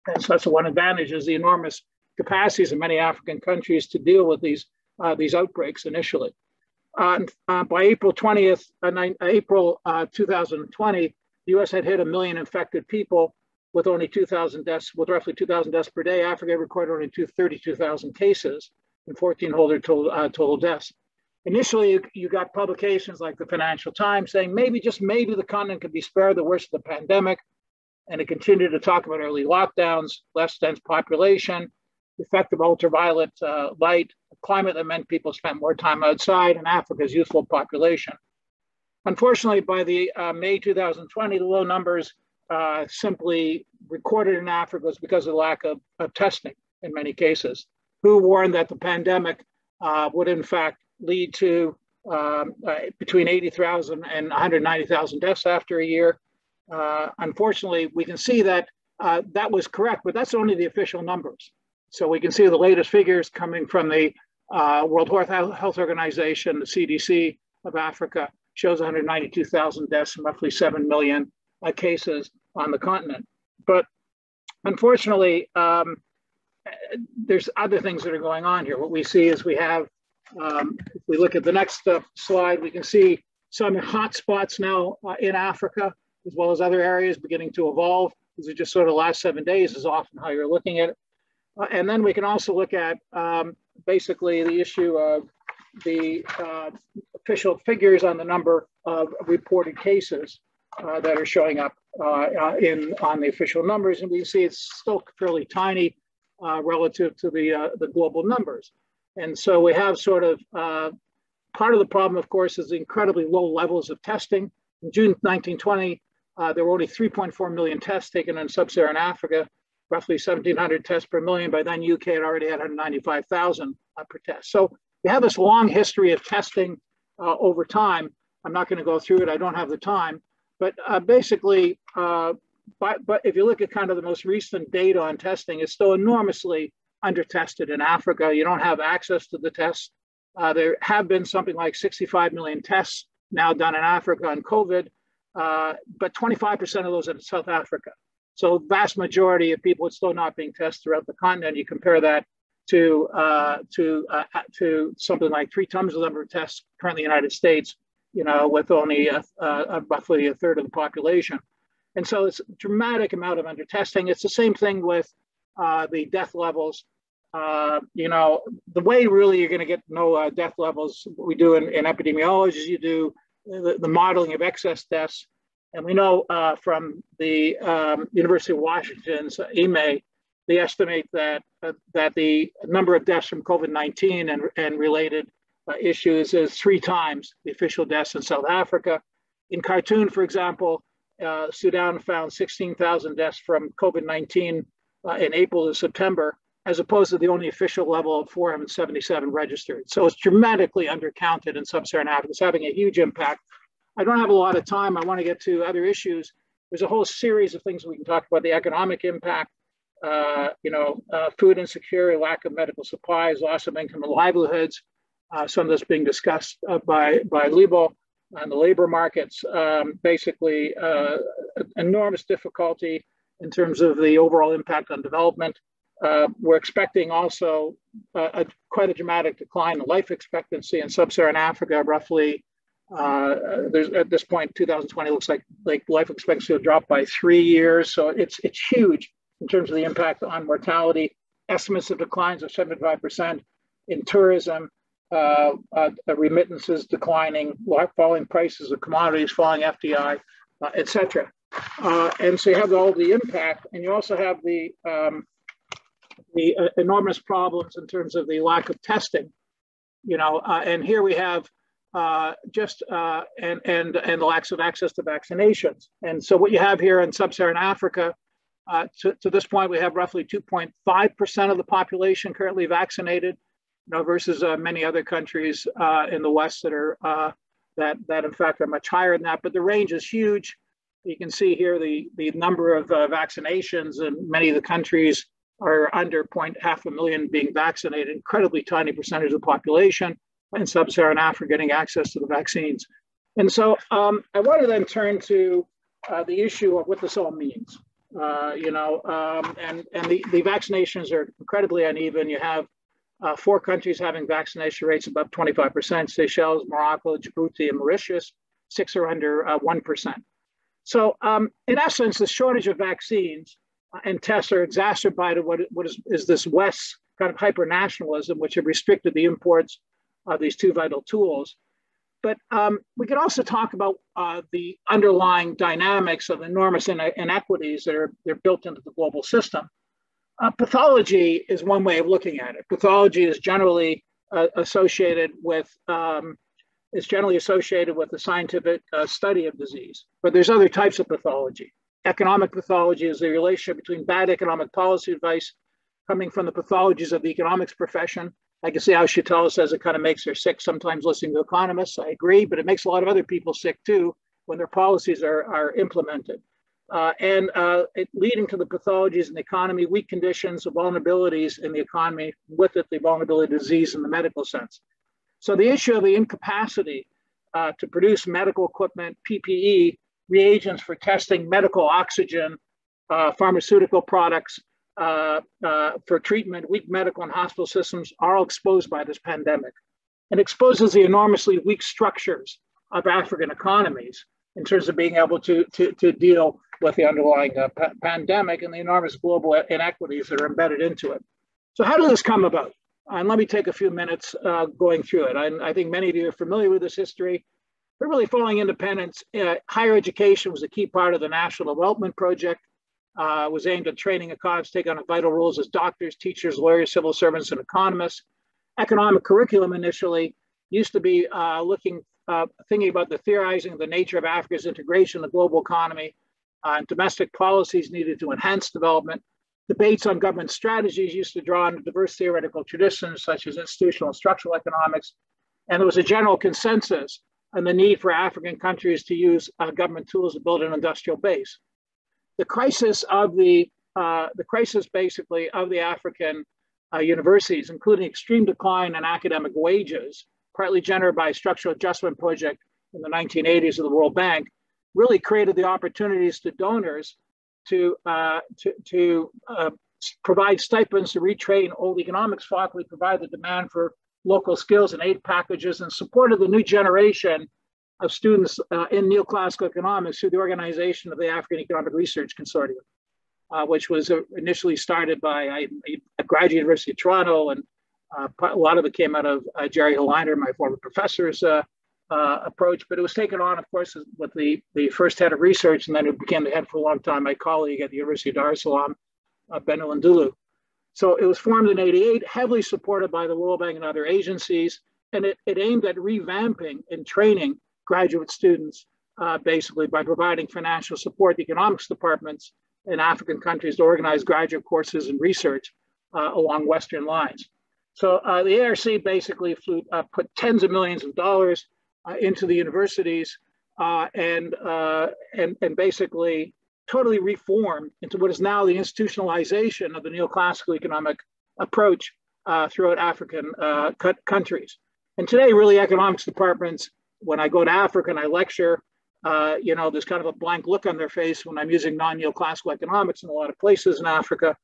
And so that's one advantage, is the enormous capacities in many African countries to deal with these outbreaks initially. By April 20th, April 2020, the US had hit 1 million infected people with only 2,000 deaths, with roughly 2,000 deaths per day. Africa recorded only 32,000 cases and 1,400 total deaths. Initially, you got publications like the Financial Times saying maybe, just maybe, the continent could be spared the worst of the pandemic. And it continued to talk about early lockdowns, less dense population, effective ultraviolet light, climate that meant people spent more time outside, and Africa's youthful population. Unfortunately, by the May 2020, the low numbers simply recorded in Africa was because of the lack of testing in many cases. WHO warned that the pandemic would in fact lead to between 80,000 and 190,000 deaths after a year. Unfortunately, we can see that that was correct, but that's only the official numbers. So we can see the latest figures coming from the World Health Organization, the CDC of Africa, shows 192,000 deaths and roughly 7 million cases on the continent. But unfortunately, there's other things that are going on here. What we see is we have, if we look at the next slide, we can see some hotspots now in Africa, as well as other areas beginning to evolve. These are just sort of the last 7 days is often how you're looking at it. And then we can also look at basically the issue of the official figures on the number of reported cases that are showing up on the official numbers. And we can see it's still fairly tiny relative to the global numbers. And so we have sort of, part of the problem, of course, is the incredibly low levels of testing. In June 1920, there were only 3.4 million tests taken in sub-Saharan Africa, roughly 1,700 tests per million. By then, UK had already had 195,000 per test. So we have this long history of testing over time. I'm not going to go through it. I don't have the time. But basically, but if you look at kind of the most recent data on testing, it's still enormously under-tested in Africa. You don't have access to the tests. There have been something like 65 million tests now done in Africa on COVID, but 25% of those are in South Africa. So vast majority of people are still not being tested throughout the continent. You compare that to something like 3 times the number of tests currently in the United States, you know, with only roughly a third of the population. And so it's a dramatic amount of under-testing. It's the same thing with the death levels. You know, the way really you're going to get to know death levels, what we do in epidemiology is you do the modeling of excess deaths. And we know from the University of Washington's EMA, they estimate that the number of deaths from COVID-19 and related issues is 3 times the official deaths in South Africa. In Khartoum, for example, Sudan found 16,000 deaths from COVID-19 in April to September, as opposed to the only official level of 477 registered. So it's dramatically undercounted in sub-Saharan Africa. It's having a huge impact. I don't have a lot of time. I want to get to other issues. There's a whole series of things we can talk about: the economic impact, food insecurity, lack of medical supplies, loss of income and livelihoods. Some of this being discussed by Lebo, and the labor markets. Basically, enormous difficulty in terms of the overall impact on development. We're expecting also quite a dramatic decline in life expectancy in sub-Saharan Africa. Roughly, there's at this point, 2020 looks like life expectancy will drop by 3 years. So it's huge in terms of the impact on mortality. Estimates of declines of 75% in tourism, remittances declining, falling prices of commodities, falling FDI, et cetera. And so you have all the impact, and you also have the the enormous problems in terms of the lack of testing, and here we have and the lack of access to vaccinations. And so what you have here in sub-Saharan Africa, to this point, we have roughly 2.5% of the population currently vaccinated, versus many other countries in the West that are that in fact are much higher than that. But the range is huge. You can see here the number of vaccinations, and many of the countries are under 500,000 being vaccinated, incredibly tiny percentage of the population in sub-Saharan Africa getting access to the vaccines. And so I want to then turn to the issue of what this all means. And the vaccinations are incredibly uneven. You have 4 countries having vaccination rates above 25%, Seychelles, Morocco, Djibouti, and Mauritius. 6 are under 1%. So in essence, the shortage of vaccines and tests are exacerbated what is this West kind of hyper-nationalism, which have restricted the imports of these 2 vital tools. But we could also talk about the underlying dynamics of enormous inequities that are built into the global system. Pathology is one way of looking at it. Pathology is generally associated with the scientific study of disease. But there's other types of pathology. Economic pathology is the relationship between bad economic policy advice coming from the pathologies of the economics profession. I can see how Sheetal says it kind of makes her sick sometimes listening to economists. I agree, but it makes a lot of other people sick too when their policies are implemented. It leading to the pathologies in the economy, weak conditions, of vulnerabilities in the economy, with it the vulnerability to disease in the medical sense. So the issue of the incapacity to produce medical equipment, PPE, reagents for testing medical oxygen, pharmaceutical products for treatment, weak medical and hospital systems are all exposed by this pandemic. It exposes the enormously weak structures of African economies in terms of being able to deal with the underlying pandemic and the enormous global inequities that are embedded into it. So how did this come about? And let me take a few minutes going through it. I think many of you are familiar with this history. But really, following independence, higher education was a key part of the National Development Project. Was aimed at training economists to take on vital roles as doctors, teachers, lawyers, civil servants, and economists. Economic curriculum initially used to be thinking about the theorizing of the nature of Africa's integration in the global economy, and domestic policies needed to enhance development. Debates on government strategies used to draw on diverse theoretical traditions such as institutional and structural economics. And there was a general consensus on the need for African countries to use government tools to build an industrial base. The crisis basically of the African universities, including extreme decline in academic wages, partly generated by a structural adjustment project in the 1980s of the World Bank, really created the opportunities to donors to provide stipends to retrain old economics faculty, provide the demand for local skills and aid packages, and supported the new generation of students in Neoclassical Economics through the organization of the African Economic Research Consortium, which was initially started by a graduate University of Toronto, and a lot of it came out of Jerry Hilliner, my former professor's approach, but it was taken on, of course, with the first head of research, and then it became the head for a long time, my colleague at the University of Dar es Salaam, Ben Ndulu. So it was formed in '88, heavily supported by the World Bank and other agencies, and it aimed at revamping and training graduate students, basically by providing financial support to economics departments in African countries to organize graduate courses and research along Western lines. So the ARC basically put tens of millions of dollars into the universities and basically totally reformed into what is now the institutionalization of the neoclassical economic approach throughout African countries. And today, really, economics departments, when I go to Africa and I lecture, there's kind of a blank look on their face when I'm using non-neoclassical economics in a lot of places in Africa,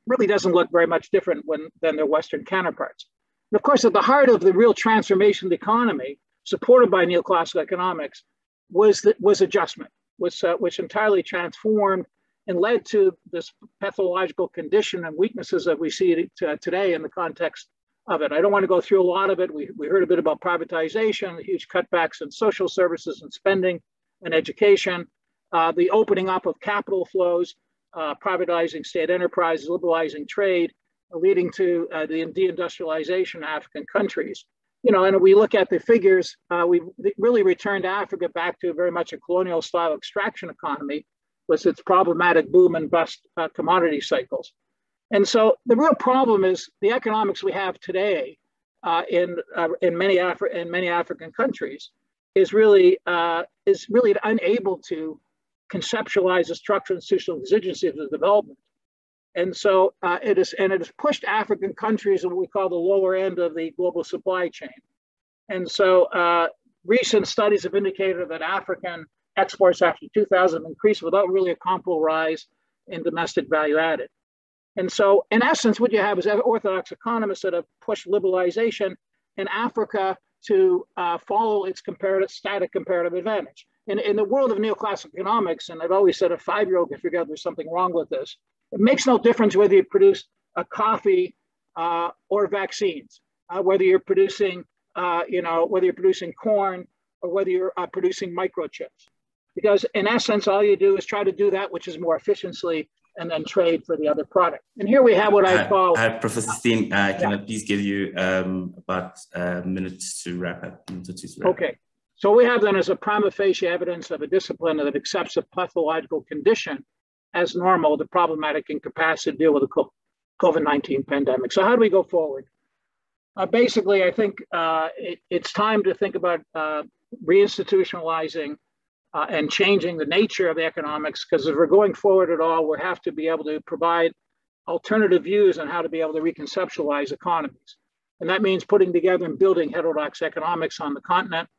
really doesn't look very much different than their Western counterparts. And of course, at the heart of the real transformation of the economy, supported by neoclassical economics, was adjustment, which entirely transformed and led to this pathological condition and weaknesses that we see today in the context of it. I don't want to go through a lot of it. We heard a bit about privatization, huge cutbacks in social services and spending and education, the opening up of capital flows, privatizing state enterprises, liberalizing trade, leading to the deindustrialization of African countries. You know, and we look at the figures, we really returned Africa back to very much a colonial style extraction economy with its problematic boom and bust commodity cycles. And so the real problem is the economics we have today in many African countries is really unable to conceptualize the structural institutional exigencies of the development. And so it has pushed African countries in what we call the lower end of the global supply chain. And so recent studies have indicated that African exports after 2000 have increased without really a comparable rise in domestic value added. And so in essence, what you have is orthodox economists that have pushed liberalization in Africa to follow its static comparative advantage. In the world of neoclassical economics, and I've always said a 5-year-old can figure out there's something wrong with this. It makes no difference whether you produce a coffee or vaccines, whether you're producing, whether you're producing corn or whether you're producing microchips. Because in essence, all you do is try to do that which is more efficiently and then trade for the other product. And here we have what I call— Professor Stein, can I please give you about a minute to wrap up? Okay. So we have then as a prima facie evidence of a discipline that accepts a pathological condition as normal, the problematic incapacity to deal with the COVID-19 pandemic. So how do we go forward? Basically, I think it's time to think about reinstitutionalizing and changing the nature of the economics, because if we're going forward at all, we have to be able to provide alternative views on how to be able to reconceptualize economies. And that means putting together and building heterodox economics on the continent,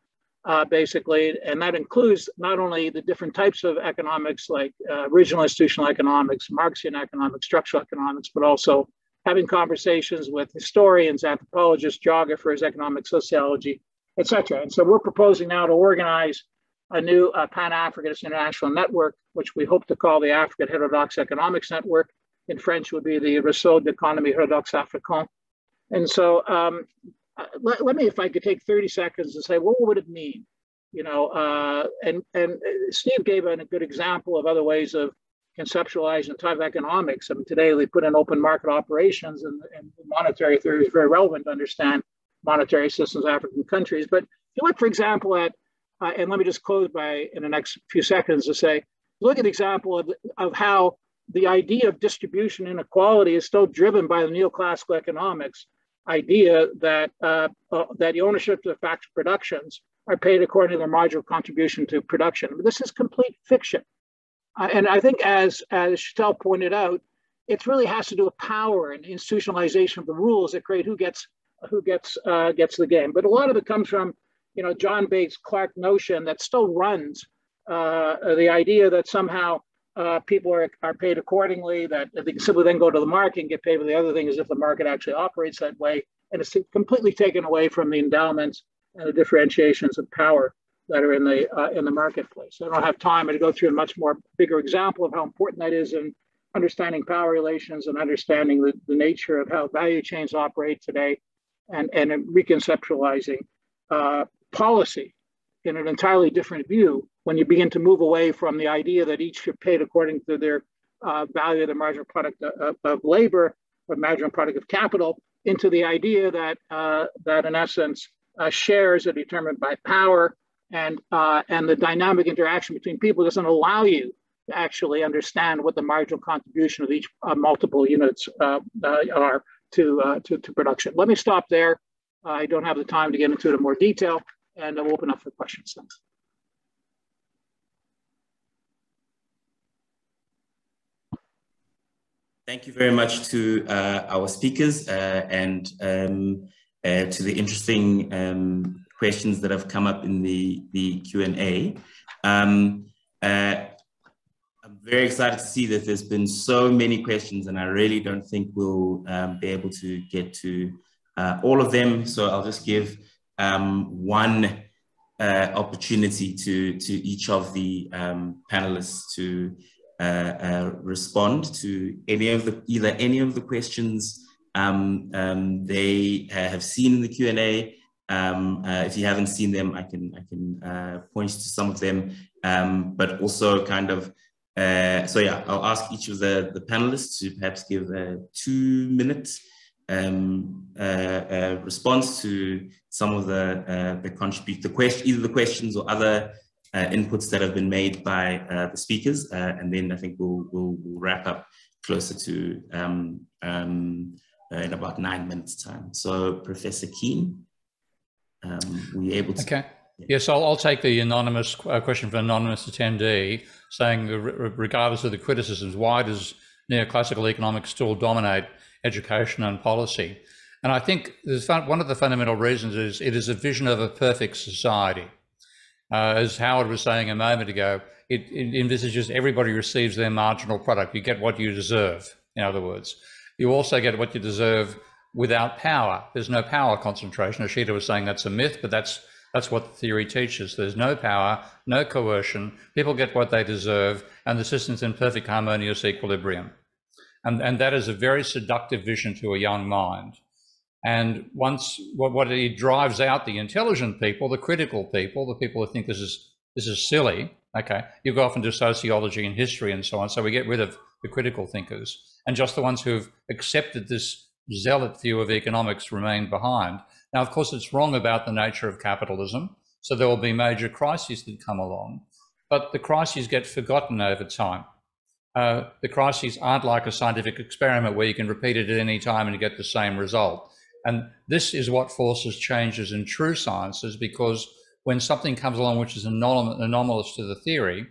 basically, and that includes not only the different types of economics like original institutional economics, Marxian economics, structural economics, but also having conversations with historians, anthropologists, geographers, economic sociology, et cetera. And so we're proposing now to organize a new Pan-Africanist international network, which we hope to call the African Heterodox Economics Network. In French would be the Réseau d'économie hétérodoxe africain. And so let me, if I could take 30 seconds to say, what would it mean? You know, and Steve gave a good example of other ways of conceptualizing the type of economics. I mean, today they put in open market operations, and monetary theory is very relevant to understand monetary systems of African countries. But if you look, for example, at, and let me just close by in the next few seconds to say, look at the example of how the idea of distribution inequality is still driven by the neoclassical economics idea that the ownership of factory productions are paid according to their marginal contribution to production. But this is complete fiction. And I think as Sheetal pointed out, it really has to do with power and institutionalization of the rules that create who gets the game. But a lot of it comes from, you know, John Bates Clark notion that still runs the idea that somehow people are paid accordingly, that they can simply then go to the market and get paid for the other thing as if the market actually operates that way. And it's completely taken away from the endowments and the differentiations of power that are in the marketplace. I don't have time to go through a much more bigger example of how important that is in understanding power relations and understanding the nature of how value chains operate today, and reconceptualizing policy in an entirely different view when you begin to move away from the idea that each should paid according to their value of the marginal product of labor or marginal product of capital, into the idea that that in essence shares are determined by power, and the dynamic interaction between people doesn't allow you to actually understand what the marginal contribution of each multiple units are to production. Let me stop there. I don't have the time to get into it in more detail, and I'll open up for questions. Thanks. Thank you very much to our speakers and to the interesting questions that have come up in the Q&A. I'm very excited to see that there's been so many questions, and I really don't think we'll be able to get to all of them. So I'll just give one opportunity to each of the panelists to respond to either any of the questions they have seen in the Q&A. If you haven't seen them, I can point to some of them, but also kind of So yeah, I'll ask each of the panelists to perhaps give a 2-minute response to some of the either the questions or other inputs that have been made by the speakers, and then I think we'll wrap up closer to in about 9 minutes time. So Professor Keane, were you able to? Okay. Yes, I'll take the anonymous question from an anonymous attendee, saying regardless of the criticisms, why does neoclassical economics still dominate education and policy? And I think one of the fundamental reasons is it is a vision of a perfect society. As Howard was saying a moment ago, it envisages everybody receives their marginal product. You get what you deserve, in other words. You also get what you deserve without power. There's no power concentration. As Sheetal was saying, that's a myth, but that's what the theory teaches. There's no power, no coercion. People get what they deserve, and the system's in perfect harmonious equilibrium. And that is a very seductive vision to a young mind. And once what it drives out the intelligent people, the critical people, the people who think this is silly. Okay, you go off into sociology and history and so on. So we get rid of the critical thinkers, and just the ones who've accepted this zealot view of economics remain behind. Now, of course, it's wrong about the nature of capitalism, so there will be major crises that come along, but the crises get forgotten over time. The crises aren't like a scientific experiment where you can repeat it at any time and you get the same result. And this is what forces changes in true sciences, because when something comes along which is anomalous to the theory,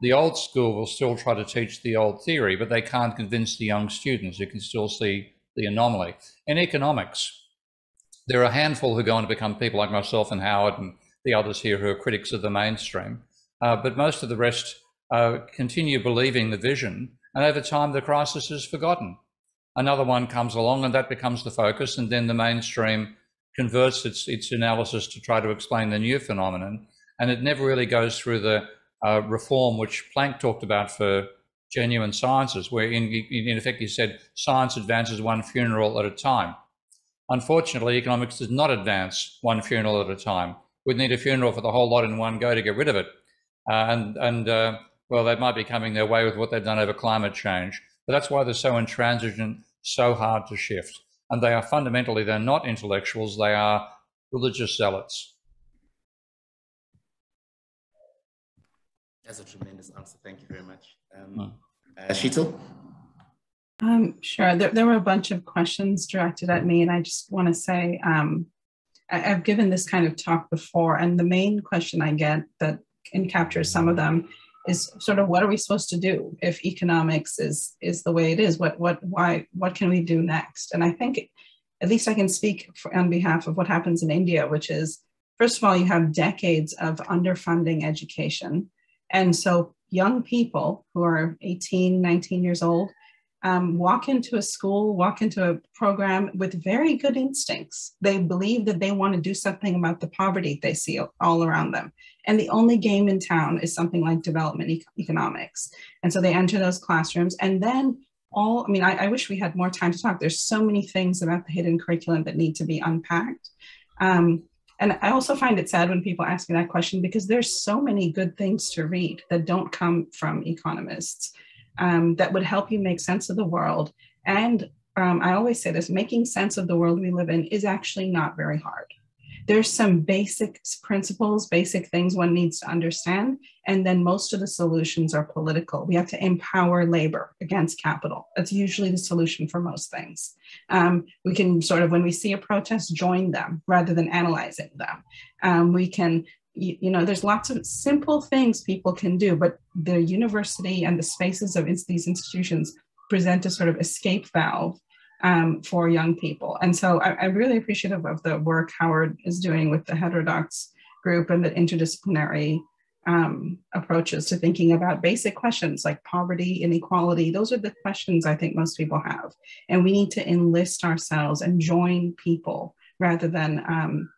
the old school will still try to teach the old theory, but they can't convince the young students. You can still see the anomaly. In economics, there are a handful who go on to become people like myself and Howard and the others here who are critics of the mainstream, but most of the rest continue believing the vision, and over time the crisis is forgotten. Another one comes along and that becomes the focus, and then the mainstream converts its analysis to try to explain the new phenomenon, and it never really goes through the reform which Planck talked about for genuine sciences, where in effect he said science advances one funeral at a time. Unfortunately, economics does not advance one funeral at a time. We'd need a funeral for the whole lot in one go to get rid of it. Well, they might be coming their way with what they've done over climate change, but that's why they're so intransigent, so hard to shift. And they are fundamentally, they're not intellectuals, they are religious zealots. That's a tremendous answer. Thank you very much. Sheetal? Sure. There were a bunch of questions directed at me, and I just want to say I've given this kind of talk before, and the main question I get that captures some of them is sort of, what are we supposed to do if economics is the way it is? What can we do next? And I think, at least I can speak on behalf of what happens in India, which is, first of all, you have decades of underfunding education. And so young people who are 18, 19 years old, walk into a school, walk into a program with very good instincts. They believe that they want to do something about the poverty they see all around them. And the only game in town is something like development economics. And so they enter those classrooms, and then I wish we had more time to talk. There's so many things about the hidden curriculum that need to be unpacked. And I also find it sad when people ask me that question, because there's so many good things to read that don't come from economists. That would help you make sense of the world. And I always say this, making sense of the world we live in is actually not very hard. There's some basic principles, basic things one needs to understand, and then most of the solutions are political. We have to empower labor against capital. That's usually the solution for most things. We can sort of, when we see a protest, join them rather than analyzing them. We can, there's lots of simple things people can do, but the university and the spaces of these institutions present a sort of escape valve for young people. And so I'm really appreciative of the work Howard is doing with the heterodox group and the interdisciplinary approaches to thinking about basic questions like poverty, inequality. Those are the questions I think most people have. And we need to enlist ourselves and join people rather than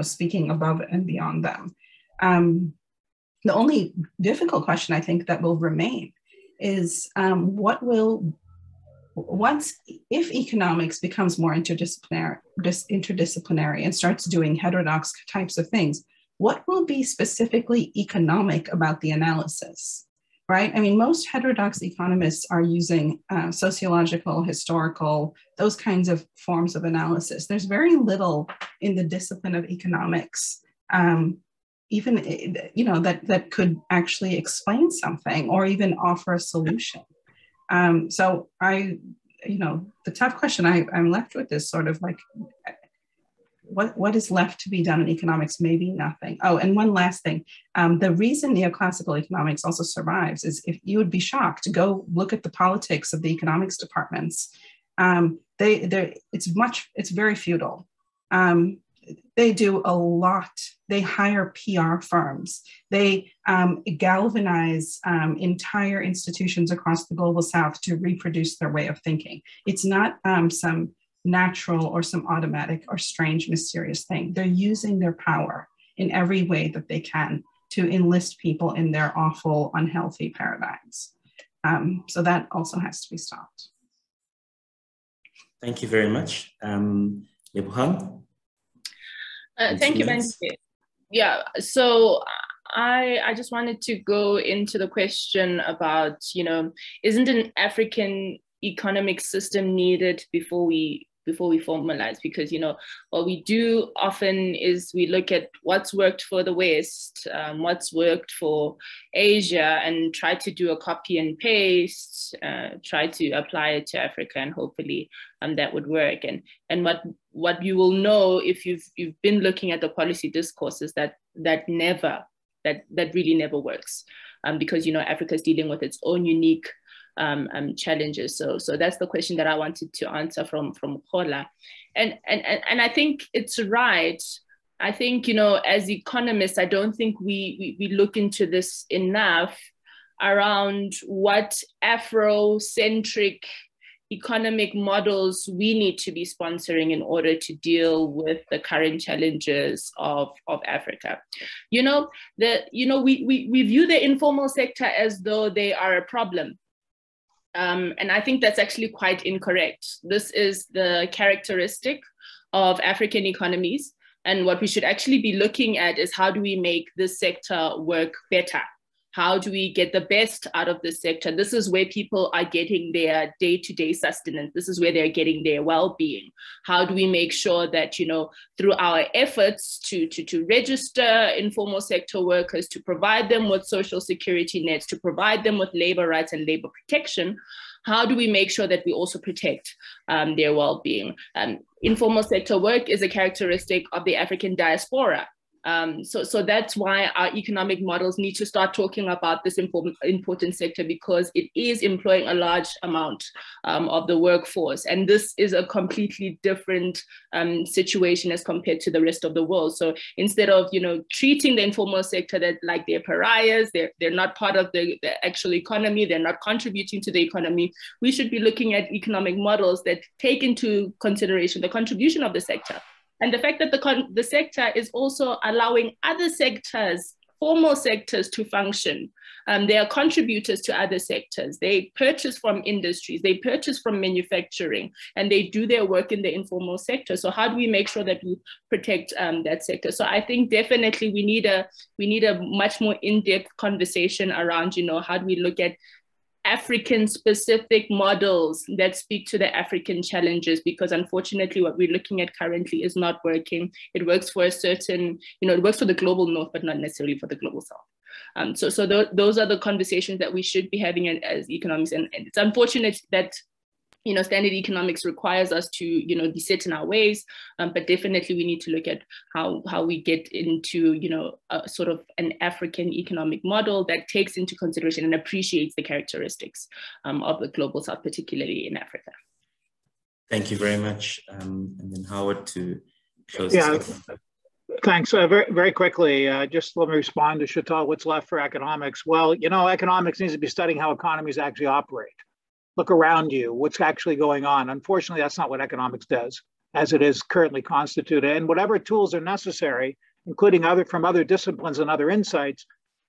speaking above and beyond them. The only difficult question I think that will remain is if economics becomes more interdisciplinary and starts doing heterodox types of things, what will be specifically economic about the analysis? right? I mean, most heterodox economists are using sociological, historical, those kinds of forms of analysis. There's very little in the discipline of economics, even, you know, that could actually explain something or even offer a solution. So you know, the tough question I'm left with is sort of like, what is left to be done in economics? Maybe nothing. Oh, and one last thing. The reason neoclassical economics also survives is, if you would be shocked to go look at the politics of the economics departments, it's very feudal. They do a lot. They hire PR firms. They galvanize entire institutions across the global South to reproduce their way of thinking. It's not some natural or some automatic or strange, mysterious thing. They're using their power in every way that they can to enlist people in their awful, unhealthy paradigms. So that also has to be stopped. Thank you very much. Lebogang? Thank you, Benji. Yeah, so I just wanted to go into the question about, you know, isn't an African economic system needed before we formalize? Because, you know, what we do often is we look at what's worked for the West, what's worked for Asia, and try to do a copy and paste, try to apply it to Africa, and hopefully that would work. And what you will know if you've been looking at the policy discourse is that really never works, because, you know, Africa is dealing with its own unique challenges. So that's the question that I wanted to answer from Kola. And I think it's right. I think, you know, as economists, I don't think we look into this enough around what Afrocentric economic models we need to be sponsoring in order to deal with the current challenges of Africa. You know, we view the informal sector as though they are a problem. And I think that's actually quite incorrect. This is the characteristic of African economies. And what we should actually be looking at is, how do we make this sector work better? How do we get the best out of this sector? This is where people are getting their day-to-day sustenance. This is where they're getting their well-being. How do we make sure that, you know, through our efforts to register informal sector workers, to provide them with social security nets, to provide them with labor rights and labor protection, how do we make sure that we also protect their well-being? Informal sector work is a characteristic of the African diaspora. So that's why our economic models need to start talking about this important sector, because it is employing a large amount of the workforce. And this is a completely different situation as compared to the rest of the world. So instead of, you know, treating the informal sector like they're pariahs, they're not part of the actual economy, they're not contributing to the economy, we should be looking at economic models that take into consideration the contribution of the sector. And the fact that the sector is also allowing other sectors, formal sectors, to function. They are contributors to other sectors. They purchase from industries, they purchase from manufacturing, and they do their work in the informal sector. So how do we make sure that we protect that sector? So I think definitely we need a much more in-depth conversation around, you know, how do we look at African-specific models that speak to the African challenges, because unfortunately what we're looking at currently is not working. It works for a certain, you know, it works for the global north, but not necessarily for the global south. So those are the conversations that we should be having as economists. And it's unfortunate that, you know, standard economics requires us to, you know, be set in our ways, but definitely we need to look at how we get into, you know, a sort of an African economic model that takes into consideration and appreciates the characteristics of the global south, particularly in Africa. Thank you very much. And then Howard to close. Yeah, thanks. Very, very quickly, just let me respond to Sheetal. What's left for economics? Well, you know, economics needs to be studying how economies actually operate. Look around you, what's actually going on. Unfortunately, that's not what economics does as it is currently constituted. And whatever tools are necessary, including from other disciplines and other insights,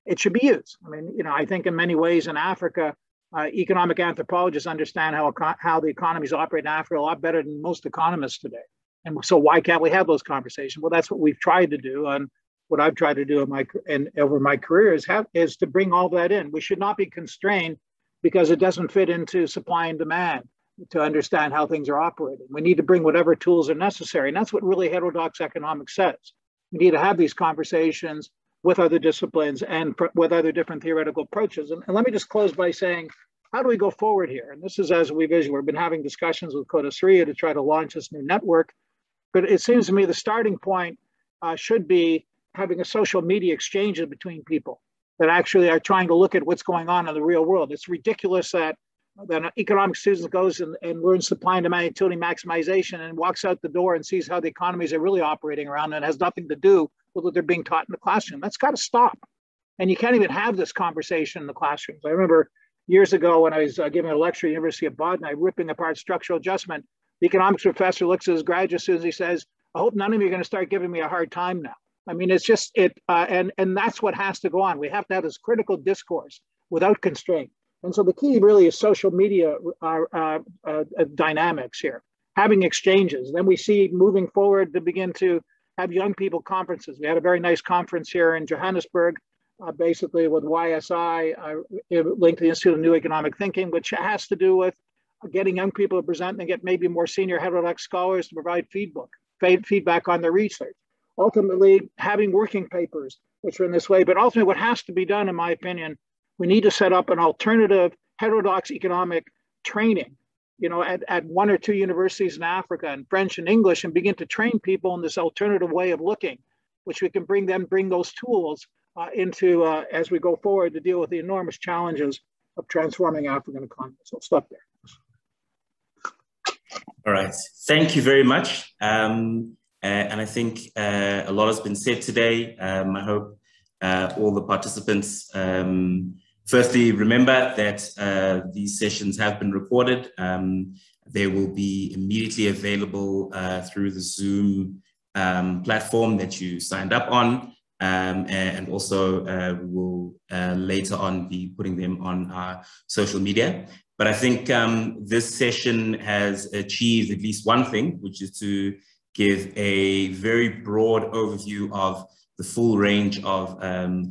it should be used. I mean, you know, I think in many ways in Africa, economic anthropologists understand how the economies operate in Africa a lot better than most economists today. And so why can't we have those conversations? Well, that's what we've tried to do. And what I've tried to do over my career is to bring all that in. We should not be constrained because it doesn't fit into supply and demand to understand how things are operating. We need to bring whatever tools are necessary. And that's what really heterodox economics says. We need to have these conversations with other disciplines and with other different theoretical approaches. And let me just close by saying, how do we go forward here? And this is as we vision. We've been having discussions with Codasria to try to launch this new network. But it seems to me the starting point should be having a social media exchange between people that actually are trying to look at what's going on in the real world. It's ridiculous that an economics student goes and learns supply and demand utility maximization and walks out the door and sees how the economies are really operating around, and it has nothing to do with what they're being taught in the classroom. That's got to stop. And you can't even have this conversation in the classrooms. I remember years ago when I was giving a lecture at the University of Baden, ripping apart structural adjustment. The economics professor looks at his graduate students, he says, I hope none of you are going to start giving me a hard time now. I mean, it's just, and that's what has to go on. We have to have this critical discourse without constraint. And so the key really is social media dynamics here, having exchanges. Then we see moving forward to begin to have young people conferences. We had a very nice conference here in Johannesburg, basically with YSI, linked to the Institute of New Economic Thinking, which has to do with getting young people to present and get maybe more senior heterodox scholars to provide feedback on their research. Ultimately, having working papers, which are in this way. But ultimately, what has to be done, in my opinion, we need to set up an alternative heterodox economic training, at one or two universities in Africa in French and English, and begin to train people in this alternative way of looking, which we can bring those tools into as we go forward to deal with the enormous challenges of transforming African economies. So I'll stop there. All right, thank you very much. And I think a lot has been said today. I hope all the participants, firstly, remember that these sessions have been recorded. They will be immediately available through the Zoom platform that you signed up on. And also we will later on be putting them on our social media. But I think this session has achieved at least one thing, which is to give a very broad overview of the full range of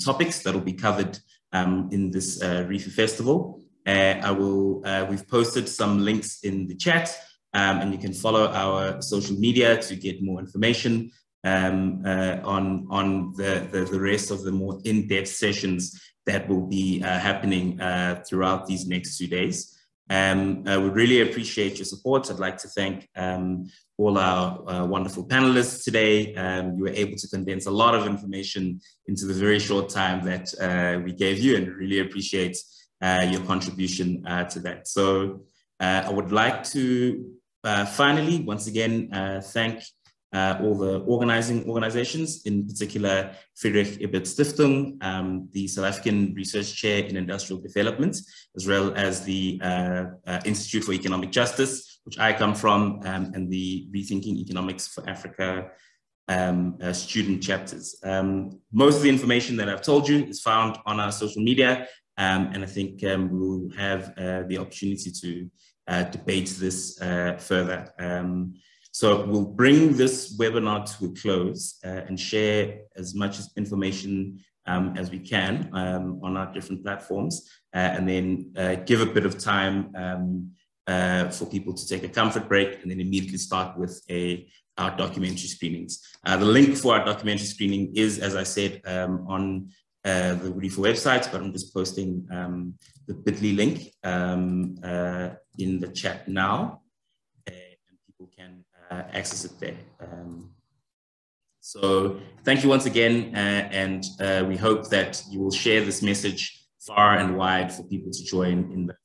topics that will be covered in this REFA Festival. We've posted some links in the chat, and you can follow our social media to get more information on the rest of the more in-depth sessions that will be happening throughout these next 2 days. We really appreciate your support. I'd like to thank all our wonderful panelists today. You were able to condense a lot of information into the very short time that we gave you, and really appreciate your contribution to that. So I would like to finally, once again, thank all the organizing organizations, in particular Friedrich Ebert Stiftung, the South African Research Chair in Industrial Development, as well as the Institute for Economic Justice, which I come from, and the Rethinking Economics for Africa student chapters. Most of the information that I've told you is found on our social media, and I think we'll have the opportunity to debate this further. So we'll bring this webinar to a close and share as much information as we can on our different platforms, and then give a bit of time for people to take a comfort break, and then immediately start with our documentary screenings. The link for our documentary screening is, as I said, on the REFA website, but I'm just posting the bit.ly link in the chat now, and people can access it there. So thank you once again, and we hope that you will share this message far and wide for people to join in the